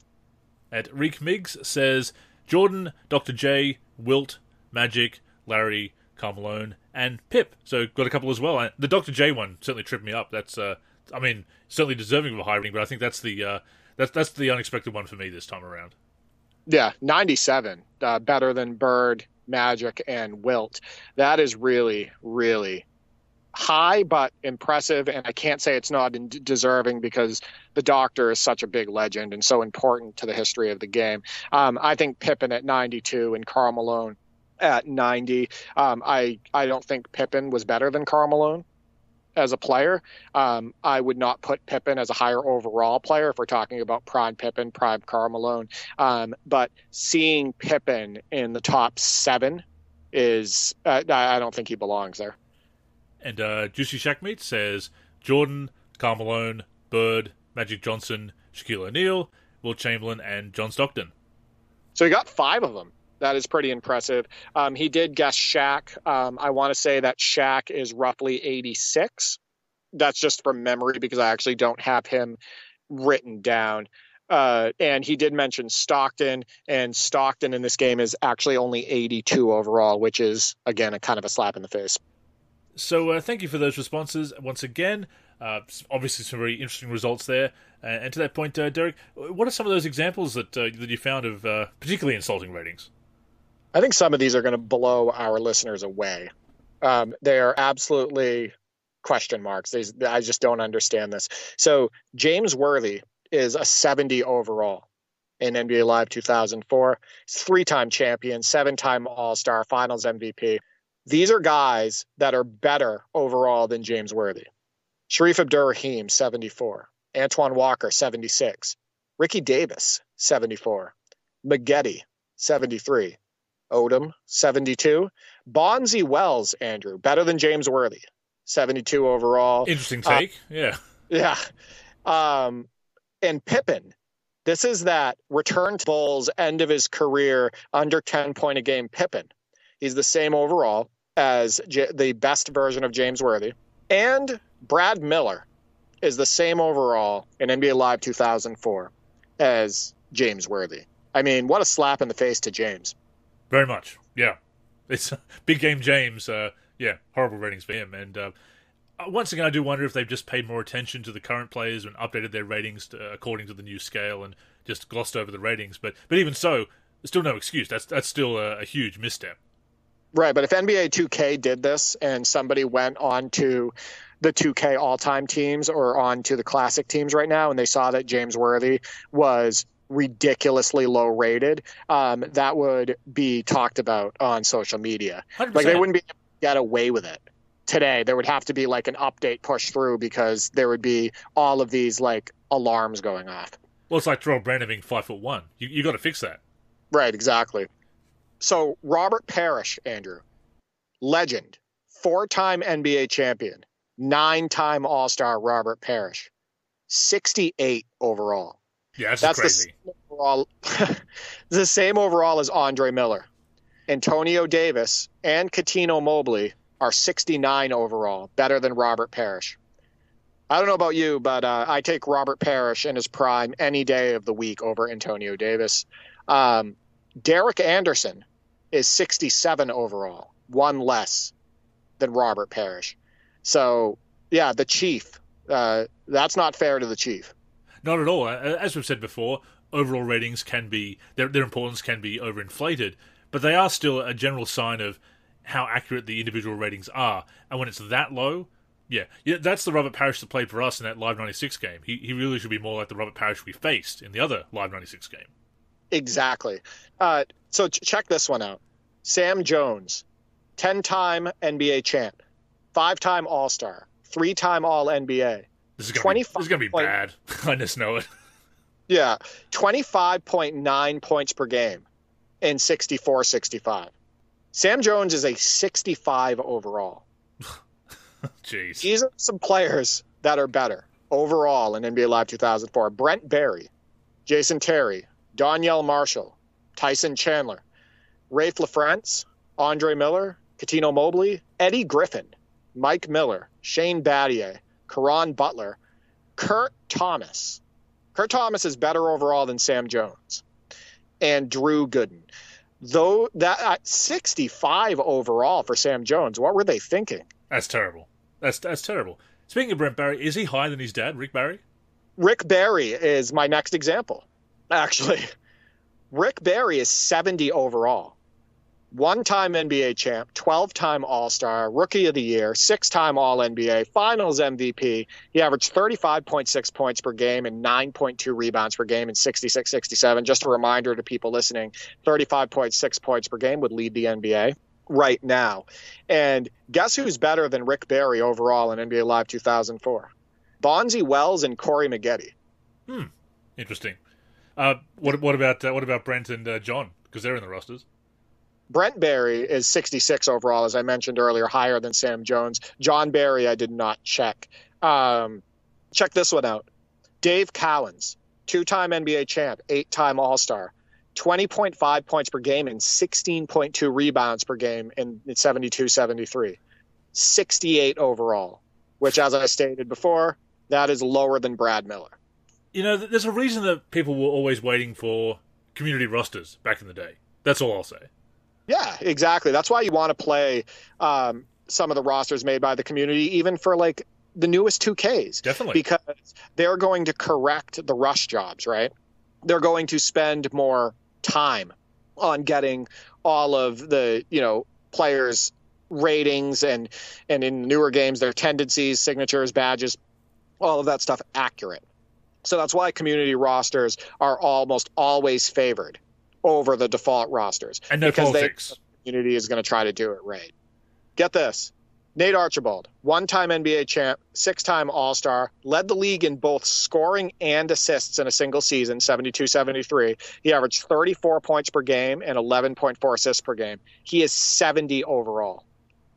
A: At Reek Miggs says Jordan, Dr. J, Wilt, Magic, Larry, Carmelo, and Pip. So got a couple as well. The Dr. J one certainly tripped me up. That's certainly deserving of a high rating, but I think that's the unexpected one for me this time around.
B: Yeah, 97, better than Bird, Magic, and Wilt. That is really, really high, but impressive. And I can't say it's not deserving, because the Doctor is such a big legend and so important to the history of the game. I think Pippen at 92 and Karl Malone at 90. I don't think Pippen was better than Karl Malone as a player. I would not put Pippen as a higher overall player if we're talking about prime Pippen, prime Karl Malone. But seeing Pippen in the top 7 is, I don't think he belongs there.
A: And Juicy Shackmeat says Jordan, Karl Malone, Bird, Magic Johnson, Shaquille O'Neal, Wilt Chamberlain, and John Stockton.
B: So he got 5 of them. That is pretty impressive. He did guess Shaq. I want to say that Shaq is roughly 86. That's just from memory, because I actually don't have him written down. And he did mention Stockton, and Stockton in this game is actually only 82 overall, which is, again, a kind of a slap in the face.
A: So thank you for those responses once again. Obviously some very interesting results there. And to that point, Derek, what are some of those examples that you found of particularly insulting ratings?
B: I think some of these are going to blow our listeners away. They are absolutely question marks. I just don't understand this. So James Worthy is a 70 overall in NBA Live 2004. He's 3-time champion, 7-time All-Star, Finals MVP. These are guys that are better overall than James Worthy. Sharif Abdur-Rahim, 74. Antoine Walker, 76. Ricky Davis, 74. Maggette, 73. Odom, 72. Bonzi Wells, Andrew, better than James Worthy, 72 overall.
A: Interesting take. Yeah.
B: Yeah. And Pippen, this is that return to Bulls, end of his career, under 10 point a game Pippen. He's the same overall as the best version of James Worthy. And Brad Miller is the same overall in NBA Live 2004 as James Worthy. I mean, what a slap in the face to James.
A: Very much, yeah. It's big game James, horrible ratings for him. And once again, I do wonder if they've just paid more attention to the current players and updated their ratings according to the new scale and just glossed over the ratings. But even so, there's still no excuse. That's still a huge misstep.
B: Right, but if NBA 2K did this and somebody went on to the 2K all-time teams or on to the classic teams right now and they saw that James Worthy was ridiculously low rated, that would be talked about on social media.
A: 100%.
B: Like, they wouldn't be able to get away with it today. There would have to be like an update pushed through because there would be all of these like alarms going off.
A: Well, it's like Terrell Brandon being 5'1". You got to fix that.
B: Right, exactly. So Robert Parrish, Andrew, legend, 4-time NBA champion, 9-time All-Star Robert Parrish, 68 overall.
A: Yeah, that's crazy.
B: The same overall as Andre Miller. Antonio Davis and Cuttino Mobley are 69 overall, better than Robert Parrish. I don't know about you, but I take Robert Parrish in his prime any day of the week over Antonio Davis. Derek Anderson is 67 overall, one less than Robert Parrish. So, yeah, the Chief, that's not fair to the Chief.
A: Not at all. As we've said before, overall ratings can be, their importance can be overinflated, but they are still a general sign of how accurate the individual ratings are. And when it's that low, yeah, that's the Robert Parrish that played for us in that Live 96 game. He really should be more like the Robert Parrish we faced in the other Live 96 game. Exactly.
B: So check this one out. Sam Jones, 10-time NBA champ, 5-time All-Star, 3-time All-NBA.
A: This is going to be bad. I just know it.
B: Yeah, 25.9 points per game in 64-65. Sam Jones is a 65 overall.
A: Jeez.
B: These are some players that are better overall in NBA Live 2004. Brent Barry, Jason Terry, Donyell Marshall, Tyson Chandler, Rafe LaFrance, Andre Miller, Cuttino Mobley, Eddie Griffin, Mike Miller, Shane Battier, Caron Butler, Kurt Thomas. Kurt Thomas is better overall than Sam Jones, and Drew Gooden. Though that 65 overall for Sam Jones, what were they thinking?
A: That's terrible. That's terrible. Speaking of Brent Barry, is he higher than his dad, Rick Barry?
B: Rick Barry is my next example, actually. Rick Barry is 70 overall. 1-time NBA champ, 12-time All-Star, Rookie of the Year, 6-time All-NBA, Finals MVP. He averaged 35.6 points per game and 9.2 rebounds per game in 66-67. Just a reminder to people listening, 35.6 points per game would lead the NBA right now. And guess who's better than Rick Barry overall in NBA Live 2004? Bonzi Wells and Corey Maggette.
A: Interesting. What about Brent and John? Because they're in the rosters.
B: Brent Barry is 66 overall, as I mentioned earlier, higher than Sam Jones. John Barry, I did not check. Check this one out. Dave Cowens, 2-time NBA champ, 8-time All-Star, 20.5 points per game and 16.2 rebounds per game in 72-73. 68 overall, which, as I stated before, that is lower than Brad Miller.
A: You know, there's a reason that people were always waiting for community rosters back in the day. That's all I'll say.
B: Yeah, exactly. That's why you want to play some of the rosters made by the community, even for like the newest 2Ks.
A: Definitely.
B: Because they're going to correct the rush jobs, right? They're going to spend more time on getting all of the, players' ratings and in newer games, their tendencies, signatures, badges, all of that stuff accurate. So that's why community rosters are almost always favored over the default rosters.
A: And no
B: because
A: politics.
B: The community is going to try to do it right. Get this. Nate Archibald, one-time NBA champ, six-time All-Star, led the league in both scoring and assists in a single season, 72-73. He averaged 34 points per game and 11.4 assists per game. He is 70 overall.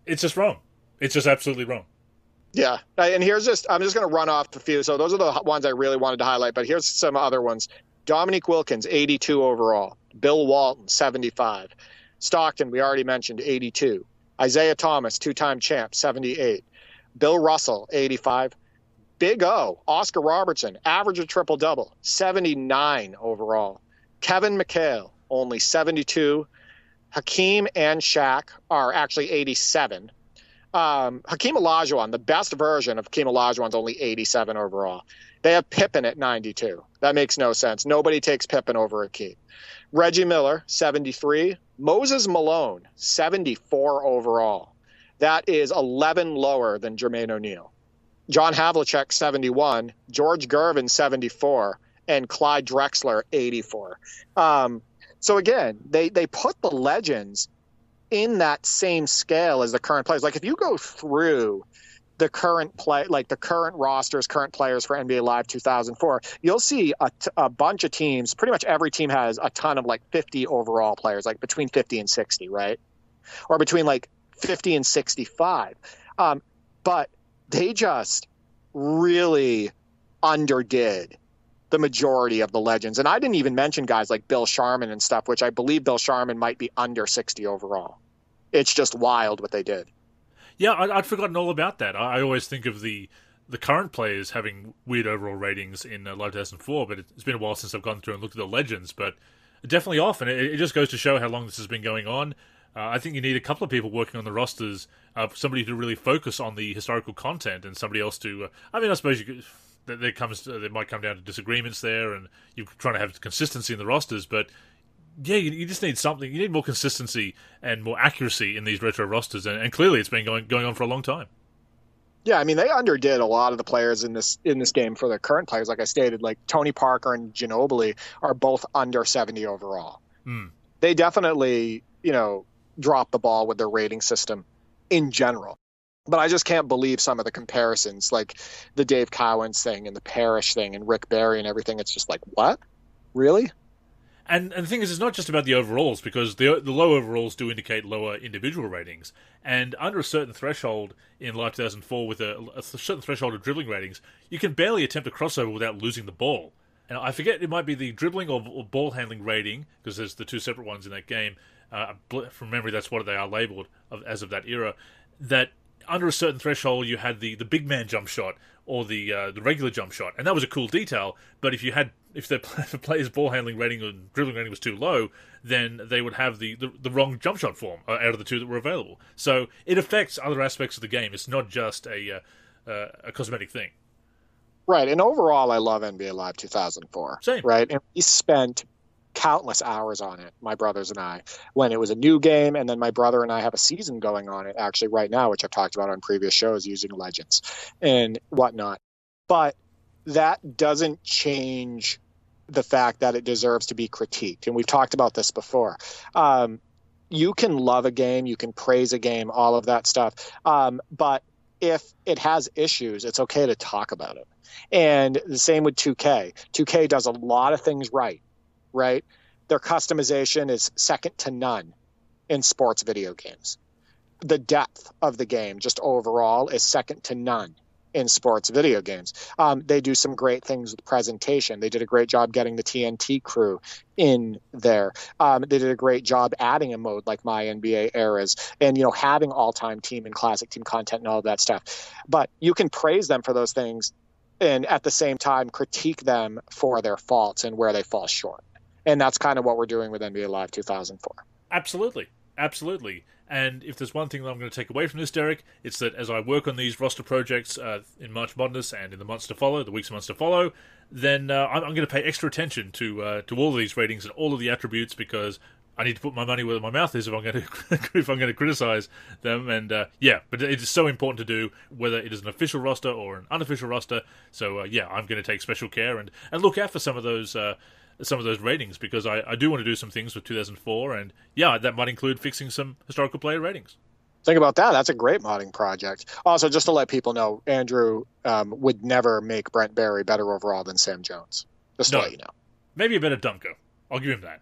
A: It's just wrong. It's just absolutely wrong.
B: Yeah, and I'm just going to run off a few. So those are the ones I really wanted to highlight, but here's some other ones. Dominique Wilkins, 82 overall. Bill Walton, 75. Stockton, we already mentioned, 82. Isaiah Thomas, two-time champ, 78. Bill Russell, 85. Big O, Oscar Robertson, average a triple-double, 79 overall. Kevin McHale, only 72. Hakeem and Shaq are actually 87. Hakeem Olajuwon, the best version of Hakeem Olajuwon's only 87 overall. They have Pippen at 92. That makes no sense. Nobody takes Pippen over Hakeem. Reggie Miller, 73. Moses Malone, 74 overall. That is 11 lower than Jermaine O'Neal. John Havlicek, 71. George Gervin, 74. And Clyde Drexler, 84. So again, they put the legends in that same scale as the current players. Like if you go through the current rosters, current players for NBA Live 2004, you'll see a bunch of teams. Pretty much every team has a ton of like 50 overall players, like between 50 and 60, right? Or between like 50 and 65. But they just really underdid the majority of the legends. And I didn't even mention guys like Bill Sharman and stuff, which I believe Bill Sharman might be under 60 overall. It's just wild what they did.
A: Yeah, I'd forgotten all about that. I always think of the current players having weird overall ratings in Live 2004, but it's been a while since I've gone through and looked at the legends, but definitely off, and it just goes to show how long this has been going on. I think you need a couple of people working on the rosters, somebody to really focus on the historical content, and somebody else to... I suppose you could... There might come down to disagreements there, and you're trying to have consistency in the rosters, but yeah, you just need something. You need more consistency and more accuracy in these retro rosters, and clearly it's been going on for a long time.
B: Yeah, I mean, they underdid a lot of the players in this game for the current players. Like I stated, like Tony Parker and Ginobili are both under 70 overall. They definitely, dropped the ball with their rating system in general. But I just can't believe some of the comparisons, like the Dave Cowens thing and the Parrish thing and Rick Barry and everything. It's just like, what? Really?
A: And the thing is, it's not just about the overalls, because the low overalls do indicate lower individual ratings. And under a certain threshold in Live 2004, with a certain threshold of dribbling ratings, you can barely attempt a crossover without losing the ball. And I forget, it might be the dribbling or ball handling rating, because there's the two separate ones in that game. From memory, that's what they are labeled as of that era. That under a certain threshold, you had the big man jump shot or the regular jump shot, and that was a cool detail. But if the player's ball handling rating or dribbling rating was too low, then they would have the wrong jump shot form out of the two that were available. So it affects other aspects of the game. It's not just a cosmetic thing.
B: Right, and overall, I love NBA Live 2004.
A: Same.
B: Right, and we spent countless hours on it, my brothers and I, when it was a new game, and then my brother and I have a season going on it actually right now, which I've talked about on previous shows using legends and whatnot. But that doesn't change the fact that it deserves to be critiqued, and we've talked about this before. You can love a game, you can praise a game, all of that stuff, but if it has issues, it's okay to talk about it. And the same with 2K. 2K does a lot of things right? Their customization is second to none in sports video games. The depth of the game, just overall, is second to none in sports video games. They do some great things with presentation. They did a great job getting the TNT crew in there. They did a great job adding a mode like My NBA Eras and, having all-time team and classic team content and all of that stuff. But you can praise them for those things and at the same time critique them for their faults and where they fall short. And that's kind of what we're doing with NBA Live 2004.
A: Absolutely. And if there's one thing that I'm going to take away from this, Derek, it's that as I work on these roster projects in March Madness and in the months to follow, the weeks and months to follow, then I'm going to pay extra attention to all of these ratings and all of the attributes, because I need to put my money where my mouth is if I'm going to criticize them. And but it is so important to do, whether it is an official roster or an unofficial roster. So I'm going to take special care and look out for some of those ratings, because I do want to do some things with 2004, and that might include fixing some historical player ratings.
B: Think about that. That's a great modding project. Also, just to let people know, Andrew would never make Brent Barry better overall than Sam Jones. Just to let you know.
A: Maybe a better dunker. I'll give him that.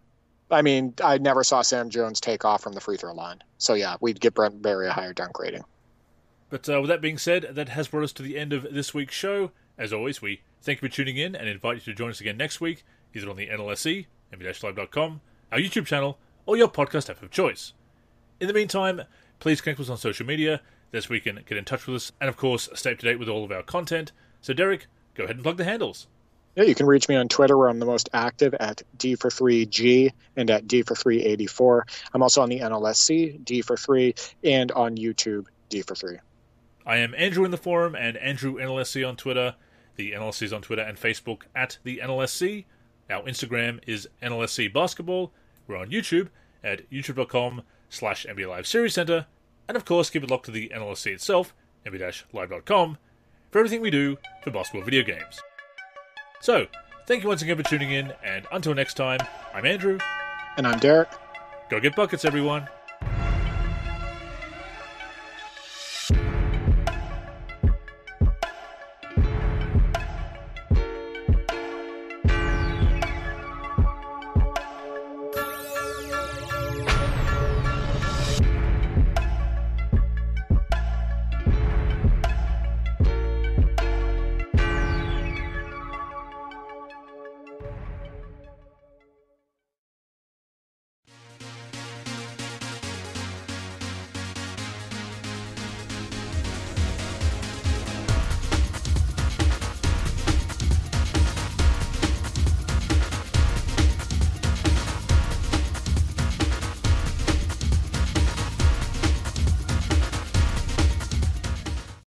B: I mean, I never saw Sam Jones take off from the free throw line. So, yeah, we'd give Brent Barry a higher dunk rating. But
A: with that being said, that has brought us to the end of this week's show. As always, we thank you for tuning in and invite you to join us again next week, either on the NLSC, nb-live.com, our YouTube channel, or your podcast app of choice. In the meantime, please connect with us on social media. That's where you can get in touch with us, and of course, stay up to date with all of our content. So, Derek, go ahead and plug the handles.
B: Yeah, you can reach me on Twitter, where I'm the most active at D43G and at D4384. I'm also on the NLSC, D43, and on YouTube, D43.
A: I am Andrew in the forum and Andrew NLSC on Twitter. The NLSC is on Twitter and Facebook at the NLSC. Our Instagram is NLSC Basketball. We're on YouTube at youtube.com/NBA Live Series Center. And of course, keep it locked to the NLSC itself, nb-live.com, for everything we do for basketball video games. So, thank you once again for tuning in, and until next time, I'm Andrew.
B: And I'm Derek.
A: Go get buckets, everyone.